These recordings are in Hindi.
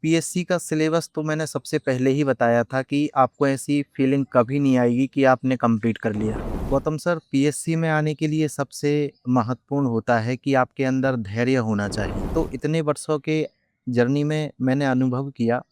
पीएससी का सिलेबस तो मैंने सबसे पहले ही बताया था कि आपको ऐसी फीलिंग कभी नहीं आएगी कि आपने कंप्लीट कर लिया। गौतम सर, पीएससी में आने के लिए सबसे महत्वपूर्ण होता है कि आपके अंदर धैर्य होना चाहिए। तो इतने वर्षों के जर्नी में मैंने अनुभव किया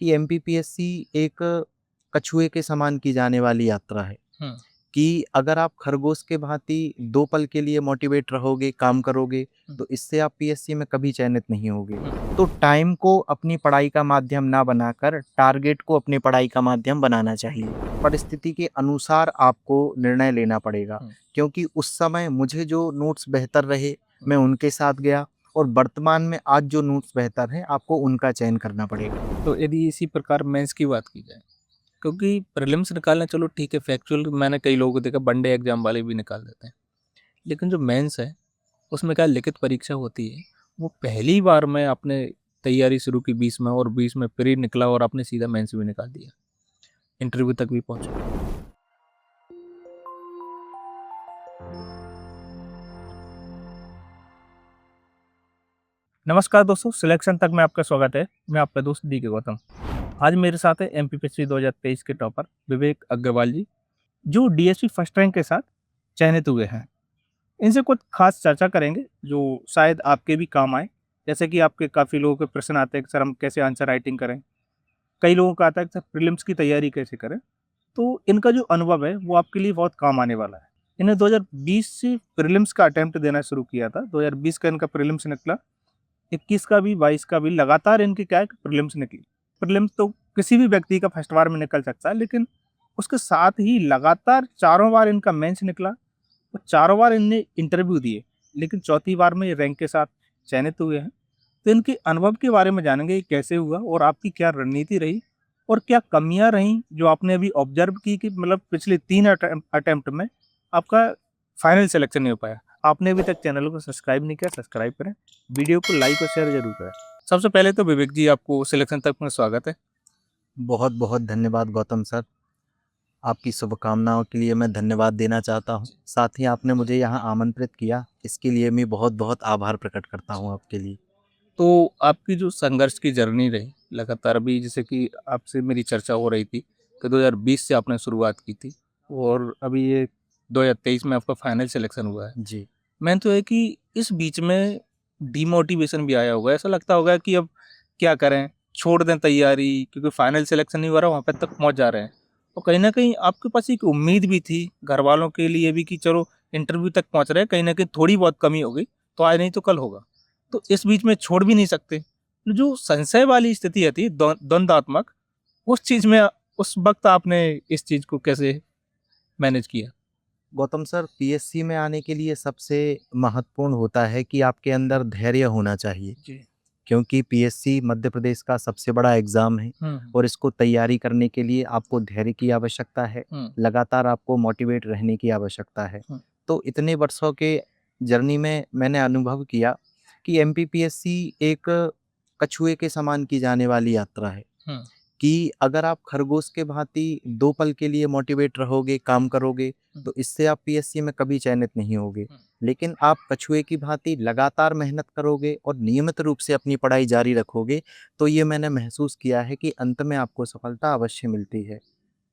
कि एमपीपीएससी एक कछुए के समान की जाने वाली यात्रा है हुँ, कि अगर आप खरगोश के भांति 2 पल के लिए मोटिवेट रहोगे, काम करोगे, हुँ, तो इससे आप पीएससी में कभी चयनित नहीं होगे। हुँ, तो टाइम को अपनी पढ़ाई का माध्यम ना बनाकर टारगेट को अपनी पढ़ाई का माध्यम बनाना चाहिए। परिस्थिति के अनुसार आपको निर्णय लेना पड़ेगा, हुँ, क्योंकि उस समय मुझे जो नोट्स बेहतर रहे, हुँ। मैं उनके साथ गया और वर्तमान में आज जो नोट्स बेहतर हैं, आपको उनका चयन करना पड़ेगा। तो यदि इसी प्रकार मेंस की बात की जाए, क्योंकि प्रीलिम्स निकालना चलो ठीक है, फैक्चुअल मैंने कई लोगों को देखा वनडे एग्ज़ाम वाले भी निकाल देते हैं। लेकिन जो मेंस है, उसमें क्या लिखित परीक्षा होती है, वो पहली बार में आपने तैयारी शुरू की 20 में और 20 में प्री निकला और आपने सीधा मेंस भी निकाल दिया। इंटरव्यू तक भी पहुँचे। नमस्कार दोस्तों, सिलेक्शन तक में आपका स्वागत है। मैं आपका दोस्त डी के गौतम। आज मेरे साथ है एमपीपीएससी 2023 के टॉपर विवेक अग्रवाल जी, जो डीएसपी फर्स्ट रैंक के साथ चयनित हुए हैं। इनसे कुछ खास चर्चा करेंगे जो शायद आपके भी काम आए। जैसे कि आपके काफ़ी लोगों के प्रश्न आते हैं कि सर हम कैसे आंसर राइटिंग करें। कई लोगों का आता है कि सर प्रीलिम्स की तैयारी कैसे करें। तो इनका जो अनुभव है वो आपके लिए बहुत काम आने वाला है। इन्हें 2020 से प्रीलिम्स का अटेम्प्ट देना शुरू किया था। 2020 का इनका प्रीलिम्स निकला, 21 का भी, 22 का भी, लगातार इनकी क्या है कि प्रीलिम्स निकली। प्रीलिम्स तो किसी भी व्यक्ति का फर्स्ट बार में निकल सकता है, लेकिन उसके साथ ही लगातार चारों बार इनका मेंस निकला और चारों बार इनने इंटरव्यू दिए, लेकिन चौथी बार में ये रैंक के साथ चयनित हुए हैं। तो इनके अनुभव के बारे में जानेंगे, ये कैसे हुआ और आपकी क्या रणनीति रही और क्या कमियां रहीं जो आपने अभी ऑब्जर्व की कि मतलब पिछले 3 अटेम्प्ट में आपका फाइनल सिलेक्शन नहीं हो पाया। आपने अभी तक चैनल को सब्सक्राइब नहीं किया, सब्सक्राइब करें। वीडियो को लाइक और शेयर ज़रूर करें। सबसे पहले तो विवेक जी, आपको सिलेक्शन तक में स्वागत है। बहुत-बहुत धन्यवाद गौतम सर। आपकी शुभकामनाओं के लिए मैं धन्यवाद देना चाहता हूँ। साथ ही आपने मुझे यहाँ आमंत्रित किया, इसके लिए मैं बहुत-बहुत आभार प्रकट करता हूँ आपके लिए। तो आपकी जो संघर्ष की जर्नी रही, लगातार अभी जैसे कि आपसे मेरी चर्चा हो रही थी कि 2020 से आपने शुरुआत की थी और अभी ये 2023 में आपका फाइनल सिलेक्शन हुआ है। जी। मेन तो है कि इस बीच में डिमोटिवेशन भी आया होगा, ऐसा लगता होगा कि अब क्या करें, छोड़ दें तैयारी क्योंकि फाइनल सिलेक्शन नहीं हो रहा, वहाँ पे तक पहुँच जा रहे हैं। और कहीं न कहीं आपके पास एक उम्मीद भी थी, घरवालों के लिए भी कि चलो इंटरव्यू तक पहुँच रहे हैं, कहीं न कहीं थोड़ी बहुत कमी हो गई, तो आज नहीं तो कल होगा। तो इस बीच में छोड़ भी नहीं सकते। तो जो संशय वाली स्थिति आती है द्वंद्वात्मक, उस चीज़ में उस वक़्त आपने इस चीज़ को कैसे मैनेज किया? गौतम सर, पीएससी में आने के लिए सबसे महत्वपूर्ण होता है कि आपके अंदर धैर्य होना चाहिए, जी। क्योंकि पीएससी मध्य प्रदेश का सबसे बड़ा एग्ज़ाम है हुँ, और इसको तैयारी करने के लिए आपको धैर्य की आवश्यकता है, हुँ, लगातार आपको मोटिवेट रहने की आवश्यकता है। हुँ, तो इतने वर्षों के जर्नी में मैंने अनुभव किया कि एमपीपीएससी एक कछुए के समान की जाने वाली यात्रा है हुँ, कि अगर आप खरगोश के भांति 2 पल के लिए मोटिवेट रहोगे, काम करोगे, हुँ, तो इससे आप पीएससी में कभी चयनित नहीं होगे। हुँ। लेकिन आप कछुए की भांति लगातार मेहनत करोगे और नियमित रूप से अपनी पढ़ाई जारी रखोगे, तो ये मैंने महसूस किया है कि अंत में आपको सफलता अवश्य मिलती है।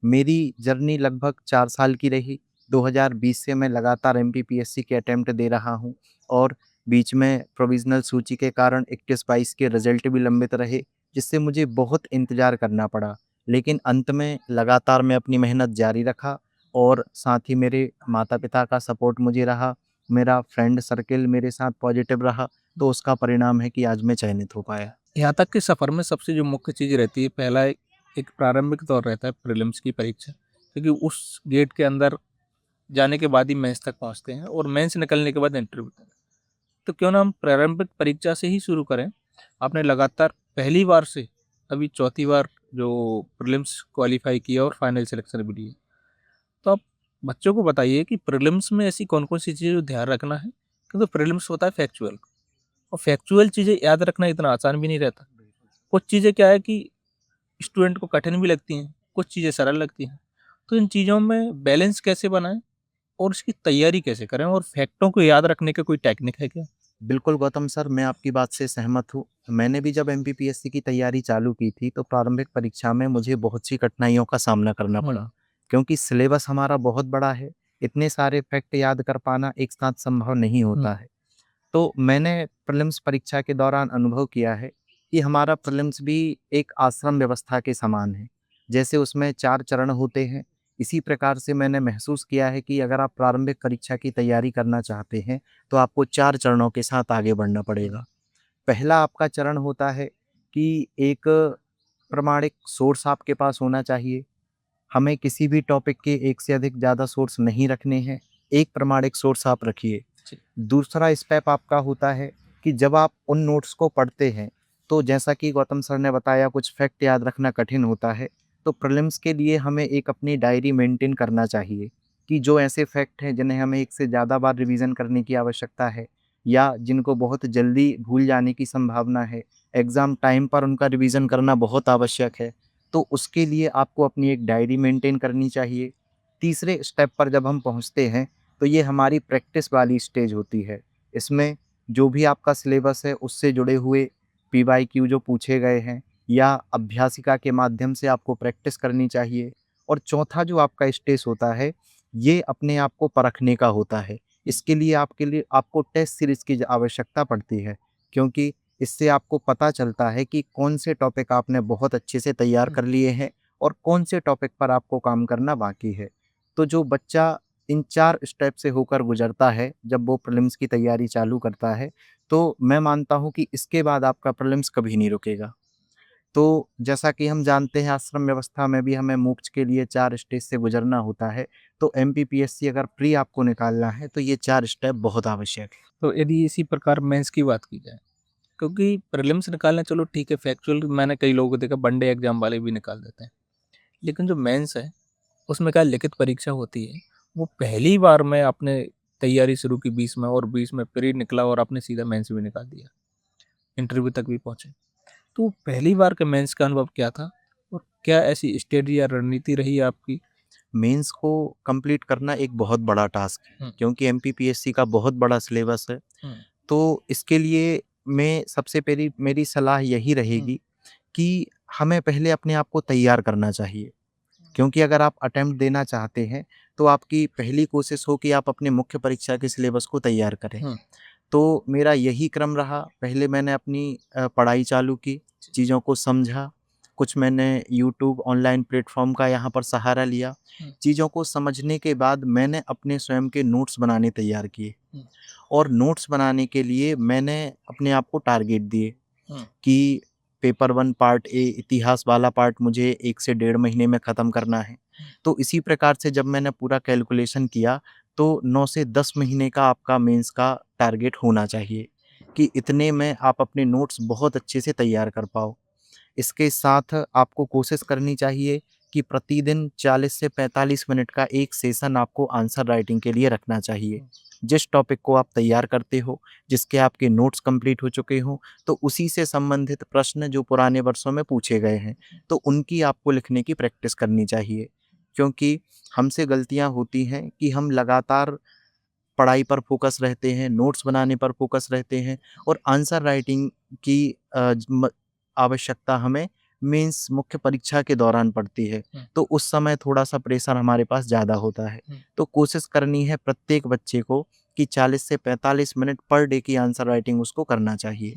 मेरी जर्नी लगभग 4 साल की रही। 2020 से मैं लगातार एमपीपीएससी के अटेम्प्ट दे रहा हूँ और बीच में प्रोविज़नल सूची के कारण 21-22 के रिज़ल्ट भी लंबित रहे, जिससे मुझे बहुत इंतज़ार करना पड़ा। लेकिन अंत में लगातार मैं अपनी मेहनत जारी रखा और साथ ही मेरे माता-पिता का सपोर्ट मुझे रहा, मेरा फ्रेंड सर्किल मेरे साथ पॉज़िटिव रहा, तो उसका परिणाम है कि आज मैं चयनित हो पाया। यहाँ तक के सफ़र में सबसे जो मुख्य चीज़ रहती है, पहला एक प्रारंभिक दौर रहता है प्रीलिम्स की परीक्षा, क्योंकि उस गेट के अंदर जाने के बाद ही मेंस तक पहुँचते हैं और मेंस निकलने के बाद इंटरव्यू तक। तो क्यों ना हम प्रारंभिक परीक्षा से ही शुरू करें। आपने लगातार पहली बार से अभी चौथी बार जो प्रीलिम्स क्वालीफाई किया और फाइनल सिलेक्शन भी लिए। तो आप बच्चों को बताइए कि प्रीलिम्स में ऐसी कौन-कौन सी चीज़ें जो ध्यान रखना है, क्योंकि प्रीलिम्स होता है फैक्चुअल और फैक्चुअल चीज़ें याद रखना इतना आसान भी नहीं रहता। कुछ चीज़ें क्या है कि स्टूडेंट को कठिन भी लगती हैं, कुछ चीज़ें सरल लगती हैं। तो इन चीज़ों में बैलेंस कैसे बनाएँ और इसकी तैयारी कैसे करें और फैक्टों को याद रखने का कोई टेक्निक है क्या? बिल्कुल गौतम सर, मैं आपकी बात से सहमत हूँ। मैंने भी जब एमपीपीएससी की तैयारी चालू की थी, तो प्रारंभिक परीक्षा में मुझे बहुत सी कठिनाइयों का सामना करना पड़ा, क्योंकि सिलेबस हमारा बहुत बड़ा है। इतने सारे फैक्ट याद कर पाना एक साथ संभव नहीं होता है। तो मैंने प्रीलिम्स परीक्षा के दौरान अनुभव किया है कि हमारा प्रीलिम्स भी एक आश्रम व्यवस्था के समान है। जैसे उसमें 4 चरण होते हैं, इसी प्रकार से मैंने महसूस किया है कि अगर आप प्रारंभिक परीक्षा की तैयारी करना चाहते हैं, तो आपको 4 चरणों के साथ आगे बढ़ना पड़ेगा। पहला आपका चरण होता है कि एक प्रामाणिक सोर्स आपके पास होना चाहिए। हमें किसी भी टॉपिक के एक से अधिक ज़्यादा सोर्स नहीं रखने हैं, एक प्रामाणिक सोर्स आप रखिए। दूसरा स्टेप आपका होता है कि जब आप उन नोट्स को पढ़ते हैं, तो जैसा कि गौतम सर ने बताया कुछ फैक्ट याद रखना कठिन होता है, तो प्रीलिम्स के लिए हमें एक अपनी डायरी मेंटेन करना चाहिए कि जो ऐसे फैक्ट हैं जिन्हें हमें एक से ज़्यादा बार रिवीजन करने की आवश्यकता है या जिनको बहुत जल्दी भूल जाने की संभावना है, एग्ज़ाम टाइम पर उनका रिवीजन करना बहुत आवश्यक है, तो उसके लिए आपको अपनी एक डायरी मेंटेन करनी चाहिए। तीसरे स्टेप पर जब हम पहुँचते हैं, तो ये हमारी प्रैक्टिस वाली स्टेज होती है। इसमें जो भी आपका सिलेबस है उससे जुड़े हुए पीवाईक्यू जो पूछे गए हैं या अभ्यासिका के माध्यम से आपको प्रैक्टिस करनी चाहिए। और चौथा जो आपका स्टेज होता है, ये अपने आप को परखने का होता है। इसके लिए आपको टेस्ट सीरीज़ की आवश्यकता पड़ती है, क्योंकि इससे आपको पता चलता है कि कौन से टॉपिक आपने बहुत अच्छे से तैयार कर लिए हैं और कौन से टॉपिक पर आपको काम करना बाकी है। तो जो बच्चा इन 4 स्टेप से होकर गुज़रता है, जब वो प्रीलिम्स की तैयारी चालू करता है, तो मैं मानता हूँ कि इसके बाद आपका प्रीलिम्स कभी नहीं रुकेगा। तो जैसा कि हम जानते हैं आश्रम व्यवस्था में भी हमें मोक्ष के लिए 4 स्टेज से गुज़रना होता है, तो एमपीपीएससी अगर प्री आपको निकालना है, तो ये 4 स्टेप बहुत आवश्यक है। तो यदि इसी प्रकार मेंस की बात की जाए, क्योंकि प्रीलिम्स निकालना चलो ठीक है, फैक्चुअल मैंने कई लोगों को देखा वनडे एग्जाम वाले भी निकाल देते हैं, लेकिन जो मेंस है उसमें क्या लिखित परीक्षा होती है, वो पहली बार में आपने तैयारी शुरू की 20 में, और 20 में प्री निकला और आपने सीधा मेंस भी निकाल दिया, इंटरव्यू तक भी पहुंचे। तो पहली बार के मेंस का अनुभव क्या था, और क्या ऐसी स्ट्रेटजी या रणनीति रही है आपकी? मेंस को कंप्लीट करना एक बहुत बड़ा टास्क है, क्योंकि एमपीपीएससी का बहुत बड़ा सिलेबस है। तो इसके लिए मैं सबसे पहली मेरी सलाह यही रहेगी कि हमें पहले अपने आप को तैयार करना चाहिए, क्योंकि अगर आप अटेम्प्ट देना चाहते हैं, तो आपकी पहली कोशिश हो कि आप अपने मुख्य परीक्षा के सिलेबस को तैयार करें। तो मेरा यही क्रम रहा, पहले मैंने अपनी पढ़ाई चालू की, चीज़ों को समझा, कुछ मैंने यूट्यूब ऑनलाइन प्लेटफ़ॉर्म का यहाँ पर सहारा लिया। चीज़ों को समझने के बाद मैंने अपने स्वयं के नोट्स बनाने तैयार किए और नोट्स बनाने के लिए मैंने अपने आप को टारगेट दिए कि पेपर 1 पार्ट ए इतिहास वाला पार्ट मुझे 1 से डेढ़ महीने में ख़त्म करना है। तो इसी प्रकार से जब मैंने पूरा कैलकुलेशन किया, तो 9 से 10 महीने का आपका मेंस का टारगेट होना चाहिए कि इतने में आप अपने नोट्स बहुत अच्छे से तैयार कर पाओ। इसके साथ आपको कोशिश करनी चाहिए कि प्रतिदिन 40 से 45 मिनट का एक सेशन आपको आंसर राइटिंग के लिए रखना चाहिए। जिस टॉपिक को आप तैयार करते हो, जिसके आपके नोट्स कंप्लीट हो चुके हों, तो उसी से संबंधित प्रश्न जो पुराने वर्षों में पूछे गए हैं, तो उनकी आपको लिखने की प्रैक्टिस करनी चाहिए। क्योंकि हमसे गलतियाँ होती हैं कि हम लगातार पढ़ाई पर फ़ोकस रहते हैं, नोट्स बनाने पर फ़ोकस रहते हैं और आंसर राइटिंग की अ, ज म आवश्यकता हमें मेंस मुख्य परीक्षा के दौरान पड़ती है। तो उस समय थोड़ा-सा प्रेशर हमारे पास ज़्यादा होता है। तो कोशिश करनी है प्रत्येक बच्चे को कि 40 से 45 मिनट पर डे की आंसर राइटिंग उसको करना चाहिए।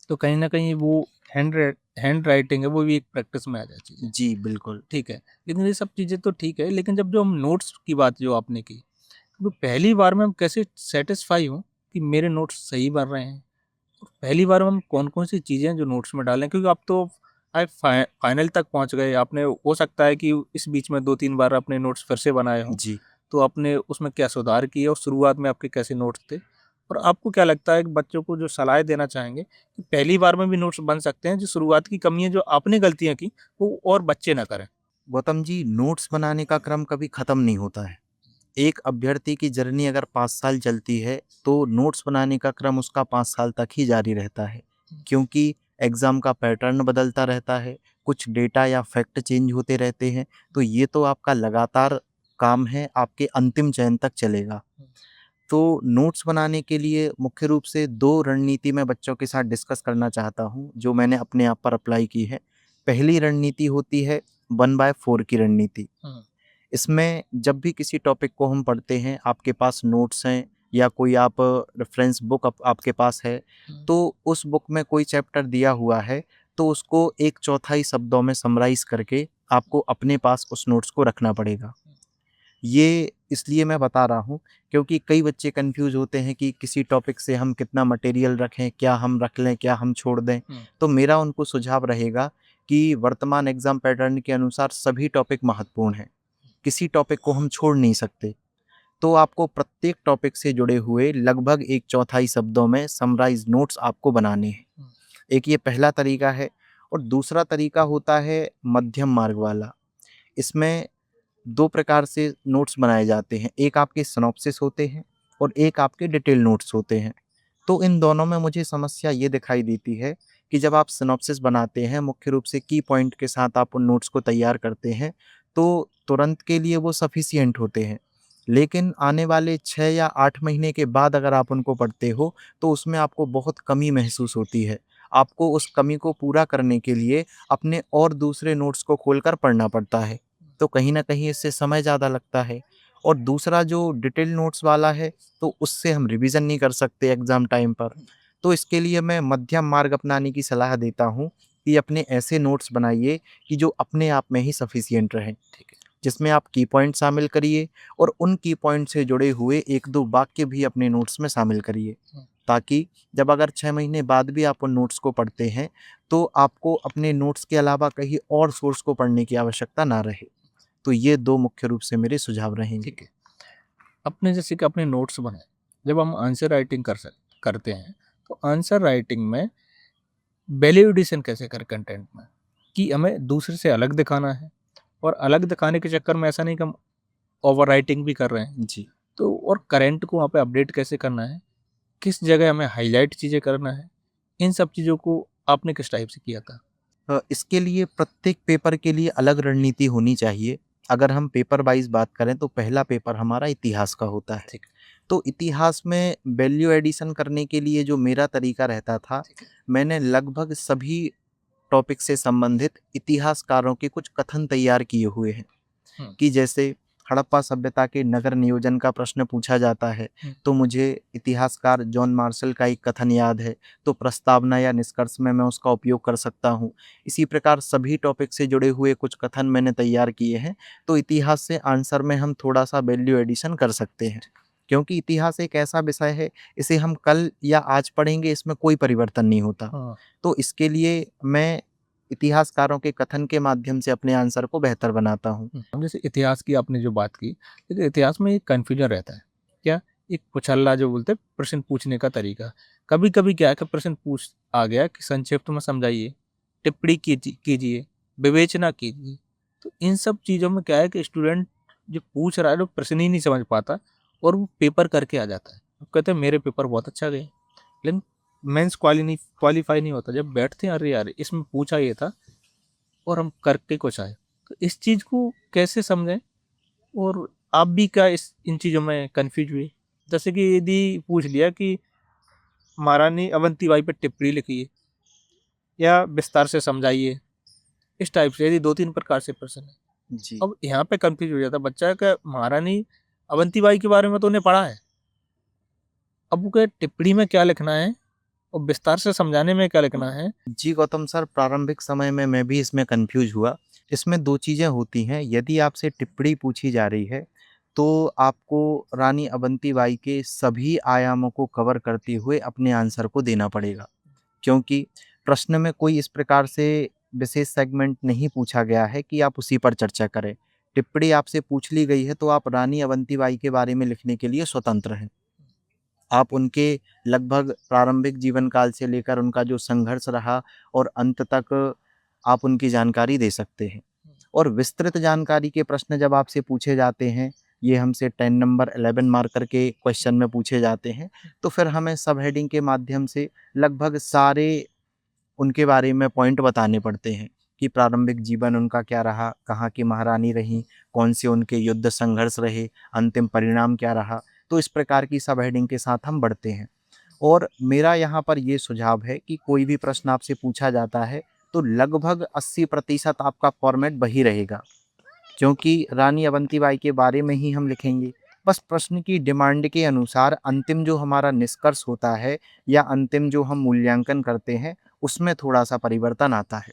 तो कहीं न कहीं वो हैंड राइटिंग है, वो भी एक प्रैक्टिस में आ जाती है। जी, बिल्कुल। ठीक है, लेकिन ये सब चीज़ें तो ठीक है, लेकिन जब जो हम नोट्स की बात जो आपने की, तो पहली बार में हम कैसे सैटिस्फाई हों कि मेरे नोट्स सही बन रहे हैं? और पहली बार में हम कौन-कौन सी चीज़ें जो नोट्स में डालें? क्योंकि आप तो फाइनल तक पहुँच गए, आपने हो सकता है कि इस बीच में 2-3 बार अपने नोट्स फिर से बनाए हों, जी। तो आपने उसमें क्या सुधार किए और शुरुआत में आपके कैसे नोट्स थे? और आपको क्या लगता है कि बच्चों को जो सलाह देना चाहेंगे कि पहली बार में भी नोट्स बन सकते हैं, जो शुरुआत की कमियाँ जो आपने गलतियाँ की, वो और बच्चे ना करें? गौतम जी, नोट्स बनाने का क्रम कभी ख़त्म नहीं होता है। एक अभ्यर्थी की जर्नी अगर 5 साल चलती है, तो नोट्स बनाने का क्रम उसका 5 साल तक ही जारी रहता है। क्योंकि एग्ज़ाम का पैटर्न बदलता रहता है, कुछ डेटा या फैक्ट चेंज होते रहते हैं, तो ये तो आपका लगातार काम है, आपके अंतिम चयन तक चलेगा। तो नोट्स बनाने के लिए मुख्य रूप से 2 रणनीति मैं बच्चों के साथ डिस्कस करना चाहता हूँ, जो मैंने अपने आप पर अप्लाई की है। पहली रणनीति होती है 1/4 की रणनीति। हुँ। इसमें जब भी किसी टॉपिक को हम पढ़ते हैं, आपके पास नोट्स हैं या कोई आप रेफ़रेंस बुक आपके पास है, हुँ। तो उस बुक में कोई चैप्टर दिया हुआ है, तो उसको 1/4 शब्दों में समराइज़ करके आपको अपने पास उस नोट्स को रखना पड़ेगा। ये इसलिए मैं बता रहा हूँ क्योंकि कई बच्चे कन्फ्यूज़ होते हैं कि किसी टॉपिक से हम कितना मटेरियल रखें, क्या हम रख लें, क्या हम छोड़ दें। हुँ। तो मेरा उनको सुझाव रहेगा कि वर्तमान एग्ज़ाम पैटर्न के अनुसार सभी टॉपिक महत्वपूर्ण हैं। किसी टॉपिक को हम छोड़ नहीं सकते। तो आपको प्रत्येक टॉपिक से जुड़े हुए लगभग 1/4 शब्दों में समराइज़ नोट्स आपको बनाने हैं। हुँ। एक ये पहला तरीका है और दूसरा तरीका होता है मध्यम मार्ग वाला। इसमें 2 प्रकार से नोट्स बनाए जाते हैं। एक आपके सिनॉप्सिस होते हैं और एक आपके डिटेल नोट्स होते हैं। तो इन दोनों में मुझे समस्या ये दिखाई देती है कि जब आप सिनॉप्सिस बनाते हैं, मुख्य रूप से की पॉइंट के साथ आप उन नोट्स को तैयार करते हैं, तो तुरंत के लिए वो सफिशिएंट होते हैं। लेकिन आने वाले 6 या 8 महीने के बाद अगर आप उनको पढ़ते हो, तो उसमें आपको बहुत कमी महसूस होती है। आपको उस कमी को पूरा करने के लिए अपने और दूसरे नोट्स को खोलकर पढ़ना पड़ता है। तो कहीं न कहीं इससे समय ज़्यादा लगता है। और दूसरा जो डिटेल नोट्स वाला है, तो उससे हम रिवीज़न नहीं कर सकते एग्ज़ाम टाइम पर। तो इसके लिए मैं मध्यम मार्ग अपनाने की सलाह देता हूँ कि अपने ऐसे नोट्स बनाइए कि जो अपने आप में ही सफिशिएंट रहें। ठीक है। जिसमें आप की पॉइंट शामिल करिए और उन की पॉइंट से जुड़े हुए 1-2 वाक्य भी अपने नोट्स में शामिल करिए। हुँ। ताकि जब अगर 6 महीने बाद भी आप उन नोट्स को पढ़ते हैं, तो आपको अपने नोट्स के अलावा कहीं और सोर्स को पढ़ने की आवश्यकता ना रहे। तो ये 2 मुख्य रूप से मेरे सुझाव रहेंगे। ठीक है। आपने जैसे कि अपने नोट्स बनाए, जब हम आंसर राइटिंग करते हैं, तो आंसर राइटिंग में वैल्यू एडिशन कैसे करें कंटेंट में? कि हमें दूसरे से अलग दिखाना है और अलग दिखाने के चक्कर में ऐसा नहीं कि हम ओवर राइटिंग भी कर रहे हैं। जी। तो और करंट को वहाँ पे अपडेट कैसे करना है? किस जगह हमें हाइलाइट चीज़ें करना है? इन सब चीज़ों को आपने किस टाइप से किया था? इसके लिए प्रत्येक पेपर के लिए अलग रणनीति होनी चाहिए। अगर हम पेपर वाइज़ बात करें तो पहला पेपर हमारा इतिहास का होता है। ठीक है। तो इतिहास में वैल्यू एडिशन करने के लिए जो मेरा तरीका रहता था, ठीक है। मैंने लगभग सभी टॉपिक से संबंधित इतिहासकारों के कुछ कथन तैयार किए हुए हैं। हुँ। कि जैसे हड़प्पा सभ्यता के नगर नियोजन का प्रश्न पूछा जाता है, हुँ। तो मुझे इतिहासकार जॉन मार्शल का एक कथन याद है, तो प्रस्तावना या निष्कर्ष में मैं उसका उपयोग कर सकता हूँ। इसी प्रकार सभी टॉपिक से जुड़े हुए कुछ कथन मैंने तैयार किए हैं, तो इतिहास से आंसर में हम थोड़ा-सा वैल्यू एडिशन कर सकते हैं। क्योंकि इतिहास एक ऐसा विषय है, इसे हम कल या आज पढ़ेंगे, इसमें कोई परिवर्तन नहीं होता। हाँ। तो इसके लिए मैं इतिहासकारों के कथन के माध्यम से अपने आंसर को बेहतर बनाता हूँ। अब जैसे इतिहास की आपने जो बात की, लेकिन इतिहास में एक कन्फ्यूजन रहता है। क्या? एक पुछल्ला जो बोलते हैं प्रश्न पूछने का तरीका। कभी-कभी क्या है कि प्रश्न पूछ आ गया कि संक्षिप्त में समझाइए, टिप्पणी कीजिए, विवेचना कीजिए। तो इन सब चीज़ों में क्या है कि स्टूडेंट जो पूछ रहा है, वो प्रश्न ही नहीं समझ पाता और वो पेपर करके आ जाता है। वो कहते हैं मेरे पेपर बहुत अच्छा गए, लेकिन मेंस क्वालीफाई नहीं होता। जब बैठते हैं, अरे यार! इसमें पूछा ये था और हम करके कुछ आए। तो इस चीज़ को कैसे समझें? और आप भी क्या इस इन चीज़ों में कन्फ्यूज़ हुए? जैसे कि यदि पूछ लिया कि महारानी अवंतीबाई पे टिप्पणी लिखिए या विस्तार से समझाइए, इस टाइप से यदि 2-3 प्रकार से प्रश्न है। जी। अब यहाँ पे कन्फ्यूज़ हो जाता है बच्चा कि महारानी अवंतीबाई के बारे में तो उन्हें पढ़ा है। अब वो क्या टिप्पणी में क्या लिखना है और विस्तार से समझाने में क्या लिखना है? जी, गौतम सर, प्रारंभिक समय में मैं भी इसमें कन्फ्यूज़ हुआ। इसमें 2 चीज़ें होती हैं, यदि आपसे टिप्पणी पूछी जा रही है, तो आपको रानी अवंतीबाई के सभी आयामों को कवर करते हुए अपने आंसर को देना पड़ेगा। क्योंकि प्रश्न में कोई इस प्रकार से विशेष सेगमेंट नहीं पूछा गया है कि आप उसी पर चर्चा करें। टिप्पणी आपसे पूछ ली गई है, तो आप रानी अवंतीबाई के बारे में लिखने के लिए स्वतंत्र हैं। आप उनके लगभग प्रारंभिक जीवन काल से लेकर उनका जो संघर्ष रहा और अंत तक आप उनकी जानकारी दे सकते हैं। और विस्तृत जानकारी के प्रश्न जब आपसे पूछे जाते हैं, ये हमसे 10 नंबर 11 मार्कर के क्वेश्चन में पूछे जाते हैं, तो फिर हमें सब हेडिंग के माध्यम से लगभग सारे उनके बारे में पॉइंट बताने पड़ते हैं कि प्रारंभिक जीवन उनका क्या रहा, कहाँ की महारानी रहीं, कौन से उनके युद्ध संघर्ष रहे, अंतिम परिणाम क्या रहा। तो इस प्रकार की सब हेडिंग के साथ हम बढ़ते हैं। और मेरा यहाँ पर ये सुझाव है कि कोई भी प्रश्न आपसे पूछा जाता है तो लगभग 80% आपका फॉर्मेट वही रहेगा, क्योंकि रानी अवंतीबाई के बारे में ही हम लिखेंगे। बस प्रश्न की डिमांड के अनुसार अंतिम जो हमारा निष्कर्ष होता है या अंतिम जो हम मूल्यांकन करते हैं, उसमें थोड़ा-सा परिवर्तन आता है।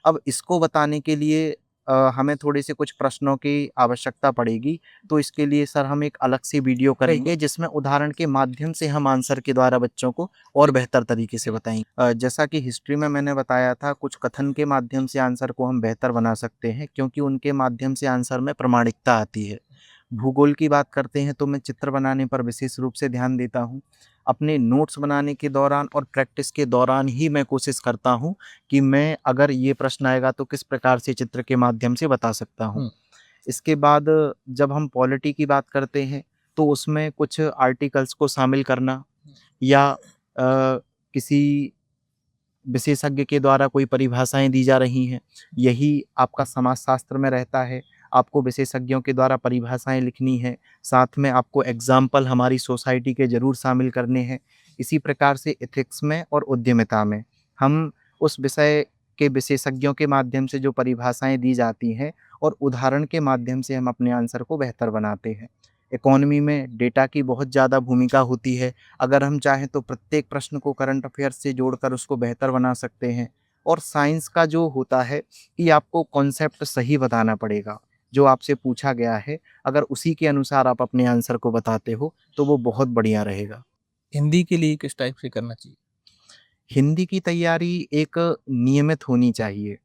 अब इसको बताने के लिए हमें थोड़े से कुछ प्रश्नों की आवश्यकता पड़ेगी, तो इसके लिए सर हम एक अलग से वीडियो करेंगे जिसमें उदाहरण के माध्यम से हम आंसर के द्वारा बच्चों को और बेहतर तरीके से बताएँगे। जैसा कि हिस्ट्री में मैंने बताया था, कुछ कथन के माध्यम से आंसर को हम बेहतर बना सकते हैं, क्योंकि उनके माध्यम से आंसर में प्रामाणिकता आती है। भूगोल की बात करते हैं तो मैं चित्र बनाने पर विशेष रूप से ध्यान देता हूँ। अपने नोट्स बनाने के दौरान और प्रैक्टिस के दौरान ही मैं कोशिश करता हूँ कि मैं अगर ये प्रश्न आएगा तो किस प्रकार से चित्र के माध्यम से बता सकता हूँ। इसके बाद जब हम पॉलिटी की बात करते हैं तो उसमें कुछ आर्टिकल्स को शामिल करना या किसी विशेषज्ञ के द्वारा कोई परिभाषाएँ दी जा रही हैं, यही आपका समाजशास्त्र में रहता है। आपको विशेषज्ञों के द्वारा परिभाषाएँ लिखनी हैं, साथ में आपको एग्ज़ाम्पल हमारी सोसाइटी के ज़रूर शामिल करने हैं। इसी प्रकार से एथिक्स में और उद्यमिता में हम उस विषय के विशेषज्ञों के माध्यम से जो परिभाषाएँ दी जाती हैं और उदाहरण के माध्यम से हम अपने आंसर को बेहतर बनाते हैं। इकोनॉमी में डेटा की बहुत ज़्यादा भूमिका होती है। अगर हम चाहें तो प्रत्येक प्रश्न को करंट अफ़ेयर्स से जोड़कर उसको बेहतर बना सकते हैं। और साइंस का जो होता है कि आपको कॉन्सेप्ट सही बताना पड़ेगा, जो आपसे पूछा गया है, अगर उसी के अनुसार आप अपने आंसर को बताते हो, तो वो बहुत बढ़िया रहेगा। हिंदी के लिए किस टाइप से करना चाहिए? हिंदी की तैयारी एक नियमित होनी चाहिए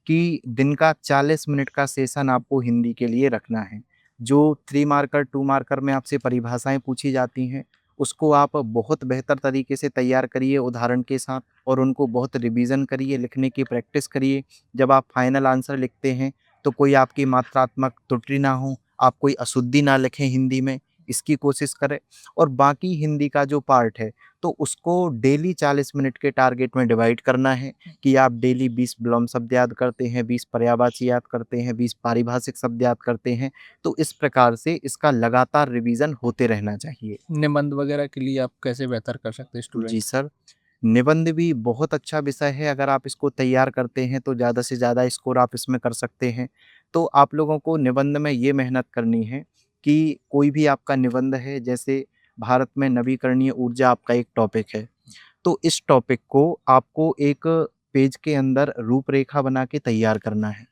कि दिन का 40 मिनट का सेशन आपको हिंदी के लिए रखना है। जो 3 मार्कर, 2 मार्कर में आपसे परिभाषाएँ पूछी जाती हैं, उसको आप बहुत बेहतर तरीके से तैयार करिए उदाहरण के साथ और उनको बहुत रिवीज़न करिए, लिखने की प्रैक्टिस करिए। जब आप फाइनल आंसर लिखते हैं, तो कोई आपकी मात्रात्मक त्रुटि ना हो, आप कोई अशुद्धि ना लिखें हिंदी में, इसकी कोशिश करें। और बाकी हिंदी का जो पार्ट है, तो उसको डेली 40 मिनट के टारगेट में डिवाइड करना है कि आप डेली 20 विलोम शब्द याद करते हैं, 20 पर्यायवाची याद करते हैं, 20 पारिभाषिक शब्द याद करते हैं। तो इस प्रकार से इसका लगातार रिवीजन होते रहना चाहिए। निबंध वगैरह के लिए आप कैसे बेहतर कर सकते हैं स्टूडेंट? जी सर, निबंध भी बहुत अच्छा विषय है, अगर आप इसको तैयार करते हैं तो ज़्यादा से ज़्यादा स्कोर आप इसमें कर सकते हैं। तो आप लोगों को निबंध में ये मेहनत करनी है कि कोई भी आपका निबंध है, जैसे भारत में नवीकरणीय ऊर्जा आपका एक टॉपिक है, तो इस टॉपिक को आपको एक पेज के अंदर रूपरेखा बना के तैयार करना है।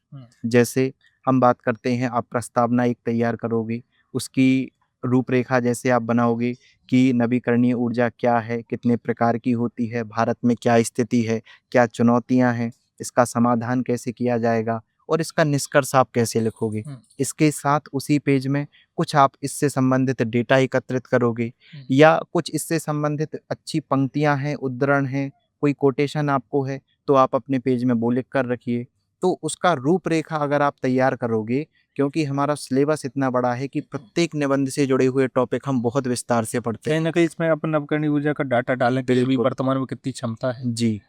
जैसे हम बात करते हैं, आप प्रस्तावना एक तैयार करोगे, उसकी रूपरेखा जैसे आप बनाओगे कि नवीकरणीय ऊर्जा क्या है, कितने प्रकार की होती है, भारत में क्या स्थिति है, क्या चुनौतियाँ हैं, इसका समाधान कैसे किया जाएगा और इसका निष्कर्ष आप कैसे लिखोगे। इसके साथ उसी पेज में कुछ आप इससे संबंधित डेटा एकत्रित करोगे या कुछ इससे संबंधित अच्छी पंक्तियाँ हैं, उद्धरण हैं, कोई कोटेशन आपको है, तो आप अपने पेज में वो लिख कर रखिए। तो उसका रूपरेखा अगर आप तैयार करोगे, क्योंकि हमारा सिलेबस इतना बड़ा है कि प्रत्येक निबंध से जुड़े हुए टॉपिक हम बहुत विस्तार से पढ़ते हैं। कहीं न कहीं इसमें अपन नवकरणीय ऊर्जा का डाटा डालें कि अभी बिल्कुल। वर्तमान में कितनी क्षमता है, जी,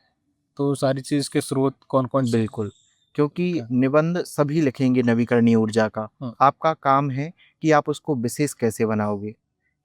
तो सारी चीज़ के स्रोत कौन-कौन से? बिल्कुल। क्योंकि क्या? निबंध सभी लिखेंगे नवीकरणीय ऊर्जा का। हाँ। आपका काम है कि आप उसको विशेष कैसे बनाओगे,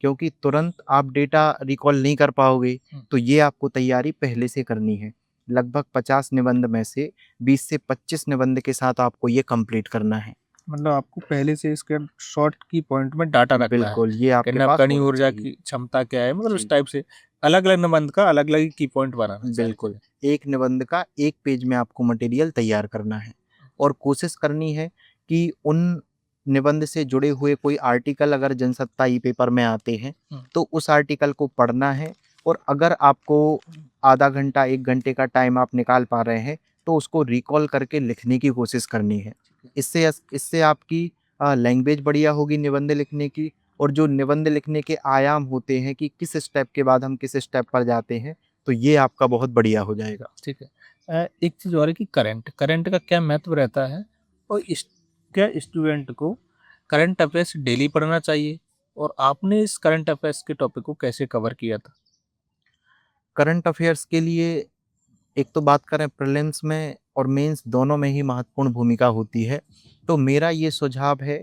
क्योंकि तुरंत आप डेटा रिकॉल नहीं कर पाओगे, तो ये आपको तैयारी पहले से करनी है। लगभग 50 निबंध में से 20 से 25 निबंध के साथ आपको ये कंप्लीट करना है। मतलब आपको पहले से इसके शॉर्ट की पॉइंट में डाटा रखना है बिल्कुल, ये कि आपके पास नवकरणीय होना ऊर्जा चाहिए। की क्षमता क्या है, मतलब इस जी, टाइप से अलग-अलग निबंध का अलग-अलग की पॉइंट बनाना है। बिल्कुल। एक निबंध का 1 पेज में आपको मटेरियल तैयार करना है और कोशिश करनी है कि उन निबंध से जुड़े हुए कोई आर्टिकल अगर जनसत्ता ई-पेपर में आते हैं, तो उस आर्टिकल को पढ़ना है और अगर आपको आधा घंटा, 1 घंटे का टाइम आप निकाल पा रहे हैं, तो उसको रिकॉल करके लिखने की कोशिश करनी है। इससे आपकी लैंग्वेज बढ़िया होगी निबंध लिखने की और जो निबंध लिखने के आयाम होते हैं कि किस स्टेप के बाद हम किस स्टेप पर जाते हैं, तो ये आपका बहुत बढ़िया हो जाएगा। ठीक है। एक चीज़ और है कि करंट का क्या महत्व रहता है और क्या स्टूडेंट को करंट अफेयर्स डेली पढ़ना चाहिए और आपने इस करंट अफेयर्स के टॉपिक को कैसे कवर किया था? करंट अफेयर्स के लिए एक तो बात करें, प्रीलिम्स में और मेंस दोनों में ही महत्वपूर्ण भूमिका होती है। तो मेरा ये सुझाव है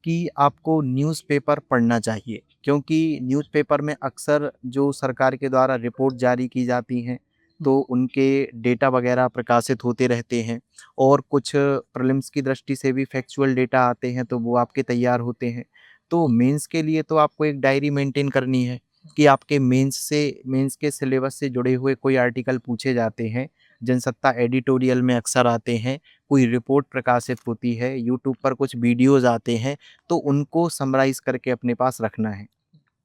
कि आपको न्यूज़पेपर पढ़ना चाहिए। क्योंकि न्यूज़पेपर में अक्सर जो सरकार के द्वारा रिपोर्ट जारी की जाती हैं, तो उनके डेटा वगैरह प्रकाशित होते रहते हैं और कुछ प्रीलिम्स की दृष्टि से भी फैक्चुअल डेटा आते हैं, तो वो आपके तैयार होते हैं। तो मेंस के लिए तो आपको एक डायरी मेंटेन करनी है कि आपके मेंस के सिलेबस से जुड़े हुए कोई आर्टिकल पूछे जाते हैं, जनसत्ता एडिटोरियल में अक्सर आते हैं, कोई रिपोर्ट प्रकाशित होती है, यूट्यूब पर कुछ वीडियोज़ आते हैं, तो उनको समराइज़ करके अपने पास रखना है।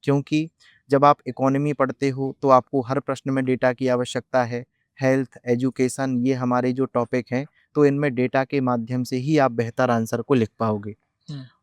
क्योंकि जब आप इकोनॉमी पढ़ते हो तो आपको हर प्रश्न में डेटा की आवश्यकता है। हेल्थ, एजुकेशन ये हमारे जो टॉपिक हैं, तो इनमें डेटा के माध्यम से ही आप बेहतर आंसर को लिख पाओगे।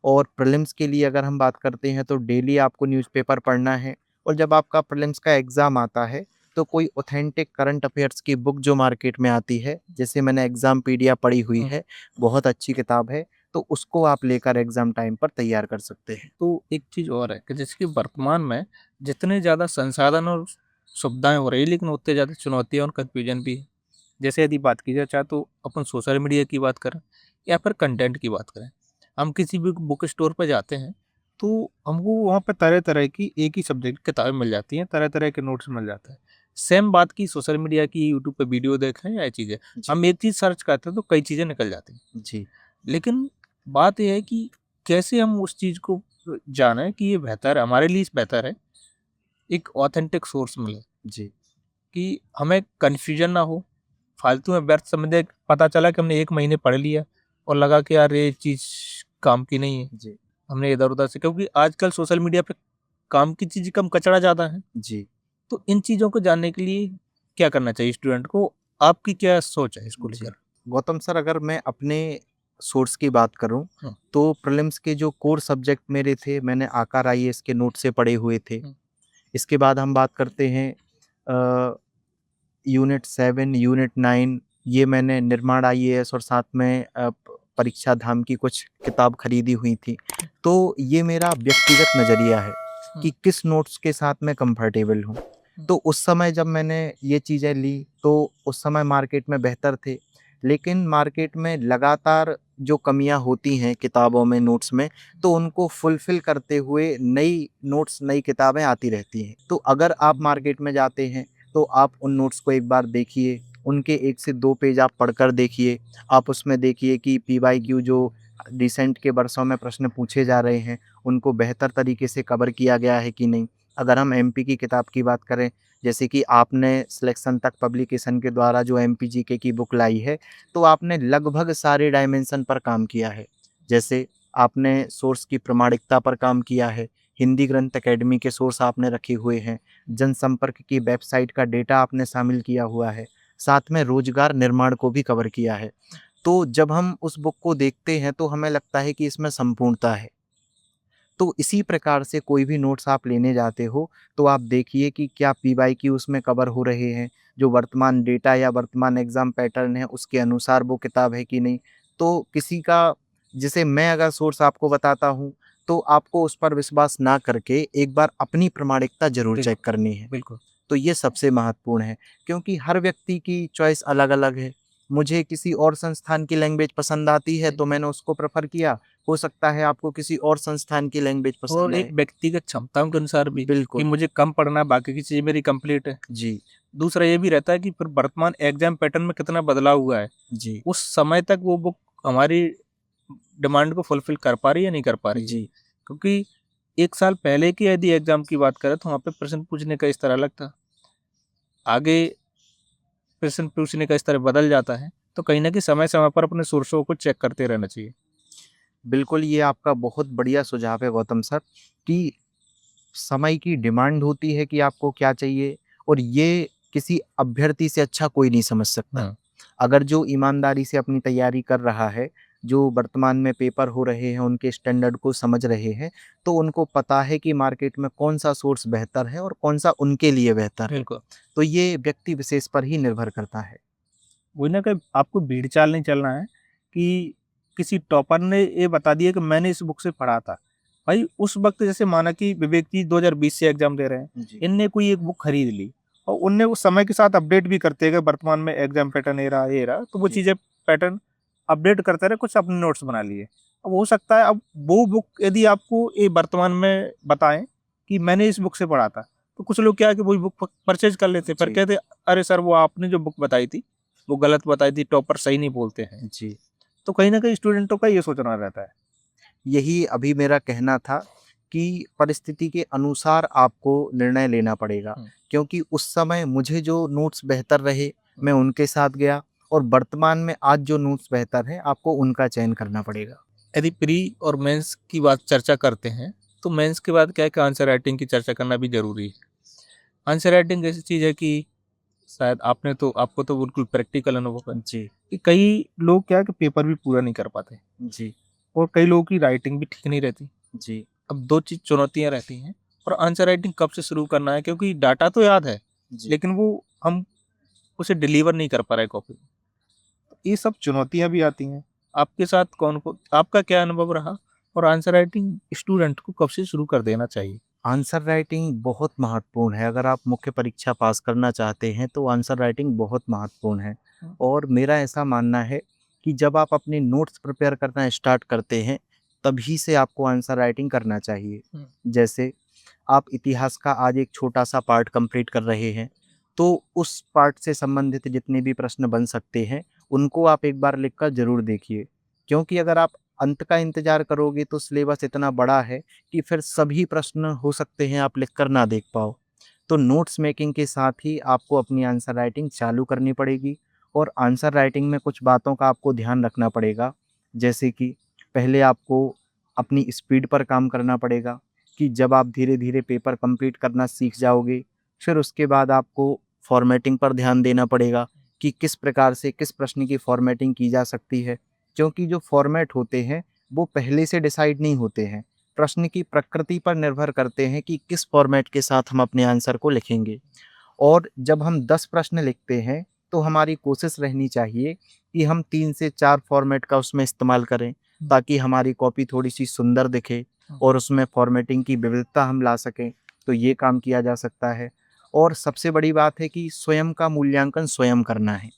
और प्रीलिम्स के लिए अगर हम बात करते हैं तो डेली आपको न्यूज़पेपर पढ़ना है और जब आपका प्रीलिम्स का एग्ज़ाम आता है, तो कोई ऑथेंटिक करंट अफेयर्स की बुक जो मार्केट में आती है, जैसे मैंने एग्ज़ामपीडिया पढ़ी हुई है, बहुत अच्छी किताब है, तो उसको आप लेकर एग्ज़ाम टाइम पर तैयार कर सकते हैं। तो एक चीज़ और है कि जैसे कि वर्तमान में जितने ज़्यादा संसाधन और सुविधाएँ हो रही है, लेकिन उतने ज़्यादा चुनौतियाँ और कन्फ्यूजन भी है। जैसे यदि बात की जाए चाहे तो अपन सोशल मीडिया की बात करें या फिर कंटेंट की बात करें। हम किसी भी बुक स्टोर पे जाते हैं, तो हमको वहाँ पे तरह-तरह की एक ही सब्जेक्ट की किताबें मिल जाती हैं, तरह-तरह के नोट्स मिल जाते हैं। सेम बात की सोशल मीडिया की, यूट्यूब पे वीडियो देखें या ये चीज़ें। जी। हम एक चीज़ सर्च करते हैं तो कई चीज़ें निकल जाती हैं। जी, लेकिन बात ये है कि कैसे हम उस चीज़ को जानें कि ये बेहतर है, हमारे लिए बेहतर है, एक ऑथेंटिक सोर्स मिले जी, कि हमें कन्फ्यूजन ना हो, फालतू में व्यर्थ समय पता चला कि हमने 1 महीने पढ़ लिया और लगा कि यार ये चीज़ काम की नहीं है, जी, हमने इधर-उधर से क्योंकि आजकल सोशल मीडिया पे काम की चीज़ कम, कचरा ज़्यादा है। जी, तो इन चीज़ों को जानने के लिए क्या करना चाहिए स्टूडेंट को? आपकी क्या सोच है इसको जी। लेकर? गौतम सर, अगर मैं अपने सोर्स की बात करूँ, हुँ, तो प्रीलिम्स के जो कोर सब्जेक्ट मेरे थे, मैंने आकार आईएएस के नोट से पढ़े हुए थे। हुँ, इसके बाद हम बात करते हैं यूनिट 7, यूनिट 9, ये मैंने निर्माण आईएएस और साथ में परीक्षा धाम की कुछ किताब खरीदी हुई थी। तो ये मेरा व्यक्तिगत नज़रिया है हुँ, कि किस नोट्स के साथ मैं कंफर्टेबल हूँ। तो उस समय जब मैंने ये चीज़ें ली, तो उस समय मार्केट में बेहतर थे, लेकिन मार्केट में लगातार जो कमियाँ होती हैं किताबों में, नोट्स में, तो उनको फुलफ़िल करते हुए नई नोट्स, नई किताबें आती रहती हैं। तो अगर आप मार्केट में जाते हैं, तो आप उन नोट्स को एक बार देखिए, उनके 1 से 2 पेज आप पढ़कर देखिए। आप उसमें देखिए कि पीवाईक्यू जो रिसेंट के वर्षों में प्रश्न पूछे जा रहे हैं, उनको बेहतर तरीके से कवर किया गया है कि नहीं। अगर हम एमपी की किताब की बात करें, जैसे कि आपने सिलेक्शन तक पब्लिकेशन के द्वारा जो एमपी जीके की बुक लाई है, तो आपने लगभग सारे डायमेंशन पर काम किया है। जैसे आपने सोर्स की प्रामाणिकता पर काम किया है, हिंदी ग्रंथ अकेडमी के सोर्स आपने रखे हुए हैं, जनसंपर्क की वेबसाइट का डेटा आपने शामिल किया हुआ है, साथ में रोजगार निर्माण को भी कवर किया है। तो जब हम उस बुक को देखते हैं तो हमें लगता है कि इसमें संपूर्णता है। तो इसी प्रकार से कोई भी नोट्स आप लेने जाते हो, तो आप देखिए कि क्या पीवाईक्यू उसमें कवर हो रहे हैं, जो वर्तमान डेटा या वर्तमान एग्ज़ाम पैटर्न है उसके अनुसार वो किताब है कि नहीं। तो किसी का, जैसे मैं अगर सोर्स आपको बताता हूँ, तो आपको उस पर विश्वास ना करके एक बार अपनी प्रामाणिकता ज़रूर चेक बिल्कुल, करनी है। बिल्कुल। तो ये सबसे महत्वपूर्ण है, क्योंकि हर व्यक्ति की चॉइस अलग-अलग है। मुझे किसी और संस्थान की लैंग्वेज पसंद आती है तो मैंने उसको प्रेफ़र किया, हो सकता है आपको किसी और संस्थान की लैंग्वेज और पसंद एक आए। व्यक्तिगत क्षमताओं के अनुसार भी कि बिल्कुल, मुझे कम पढ़ना है, बाकी की चीज़ें मेरी कंप्लीट है। जी, दूसरा ये भी रहता है कि फिर वर्तमान एग्ज़ाम पैटर्न में कितना बदलाव हुआ है। जी, उस समय तक वो बुक हमारी डिमांड को फुलफ़िल कर पा रही है या नहीं कर पा रही है। जी, क्योंकि 1 साल पहले की यदि एग्ज़ाम की बात करें तो वहाँ पे प्रश्न पूछने का स्तर अलग था। आगे प्रश्न पूछने का स्तर बदल जाता है। तो कहीं न कहीं समय-समय पर अपने सोर्सों को चेक करते रहना चाहिए। बिल्कुल, ये आपका बहुत बढ़िया सुझाव है गौतम सर, कि समय की डिमांड होती है कि आपको क्या चाहिए, और ये किसी अभ्यर्थी से अच्छा कोई नहीं समझ सकता। हाँ, अगर जो ईमानदारी से अपनी तैयारी कर रहा है, जो वर्तमान में पेपर हो रहे हैं, उनके स्टैंडर्ड को समझ रहे हैं, तो उनको पता है कि मार्केट में कौन-सा सोर्स बेहतर है और कौन-सा उनके लिए बेहतर है। बिल्कुल। तो ये व्यक्ति विशेष पर ही निर्भर करता है। वही ना कि आपको भीड़ चाल नहीं चलना है कि किसी टॉपर ने ये बता दिया कि मैंने इस बुक से पढ़ा था। भाई उस वक़्त जैसे माना कि विवेक जी 2020 से एग्ज़ाम दे रहे हैं, जी, इनने कोई एक बुक खरीद ली और उनने उस समय के साथ अपडेट भी करते गए वर्तमान में एग्ज़ाम पैटर्न ये रहा, तो वो जी, चीज़ें पैटर्न अपडेट करते रहे, कुछ अपने नोट्स बना लिए। अब हो सकता है अब वो बुक यदि आपको ये वर्तमान में बताएँ कि मैंने इस बुक से पढ़ा था, तो कुछ लोग क्या है कि वही बुक परचेज कर लेते, पर जी। कहते अरे सर वो आपने जो बुक बताई थी वो गलत बताई थी, टॉपर सही नहीं बोलते हैं। जी। तो कहीं ना कहीं स्टूडेंटों का ये सोचना रहता है। यही अभी मेरा कहना था कि परिस्थिति के अनुसार आपको निर्णय लेना पड़ेगा, क्योंकि उस समय मुझे जो नोट्स बेहतर रहे मैं उनके साथ गया, और वर्तमान में आज जो नोट्स बेहतर हैं आपको उनका चयन करना पड़ेगा। यदि प्री और मेंस की बात चर्चा करते हैं तो मेंस के बाद क्या है कि आंसर राइटिंग की चर्चा करना भी जरूरी है। आंसर राइटिंग ऐसी चीज़ है कि शायद आपको तो बिल्कुल प्रैक्टिकल अनुभव है जी। कि कई लोग क्या है कि पेपर भी पूरा नहीं कर पाते, जी। और कई लोगों की राइटिंग भी ठीक नहीं रहती। जी। अब दो चीज़ चुनौतियाँ रहती हैं, और आंसर राइटिंग कब से शुरू करना है, क्योंकि डाटा तो याद है जी। लेकिन वो हम उसे डिलीवर नहीं कर पा रहे कॉपी में। ये सब चुनौतियाँ भी आती हैं। आपके साथ आपका क्या अनुभव रहा, और आंसर राइटिंग स्टूडेंट को कब से शुरू कर देना चाहिए? आंसर राइटिंग बहुत महत्वपूर्ण है। अगर आप मुख्य परीक्षा पास करना चाहते हैं तो आंसर राइटिंग बहुत महत्वपूर्ण है। और मेरा ऐसा मानना है कि जब आप अपने नोट्स प्रिपेयर करना स्टार्ट करते हैं तभी से आपको आंसर राइटिंग करना चाहिए। जैसे आप इतिहास का आज एक छोटा सा पार्ट कंप्लीट कर रहे हैं, तो उस पार्ट से संबंधित जितने भी प्रश्न बन सकते हैं उनको आप एक बार लिखकर ज़रूर देखिए, क्योंकि अगर आप अंत का इंतज़ार करोगे तो सिलेबस इतना बड़ा है कि फिर सभी प्रश्न हो सकते हैं आप लिखकर ना देख पाओ। तो नोट्स मेकिंग के साथ ही आपको अपनी आंसर राइटिंग चालू करनी पड़ेगी, और आंसर राइटिंग में कुछ बातों का आपको ध्यान रखना पड़ेगा। जैसे कि पहले आपको अपनी स्पीड पर काम करना पड़ेगा, कि जब आप धीरे-धीरे पेपर कंप्लीट करना सीख जाओगे, फिर उसके बाद आपको फॉर्मेटिंग पर ध्यान देना पड़ेगा कि किस प्रकार से किस प्रश्न की फॉर्मेटिंग की जा सकती है। क्योंकि जो फॉर्मेट होते हैं वो पहले से डिसाइड नहीं होते हैं, प्रश्न की प्रकृति पर निर्भर करते हैं कि किस फॉर्मेट के साथ हम अपने आंसर को लिखेंगे। और जब हम 10 प्रश्न लिखते हैं तो हमारी कोशिश रहनी चाहिए कि हम 3 से 4 फॉर्मेट का उसमें इस्तेमाल करें, ताकि हमारी कॉपी थोड़ी-सी सुंदर दिखे और उसमें फॉर्मेटिंग की विविधता हम ला सकें। तो ये काम किया जा सकता है। और सबसे बड़ी बात है कि स्वयं का मूल्यांकन स्वयं करना है।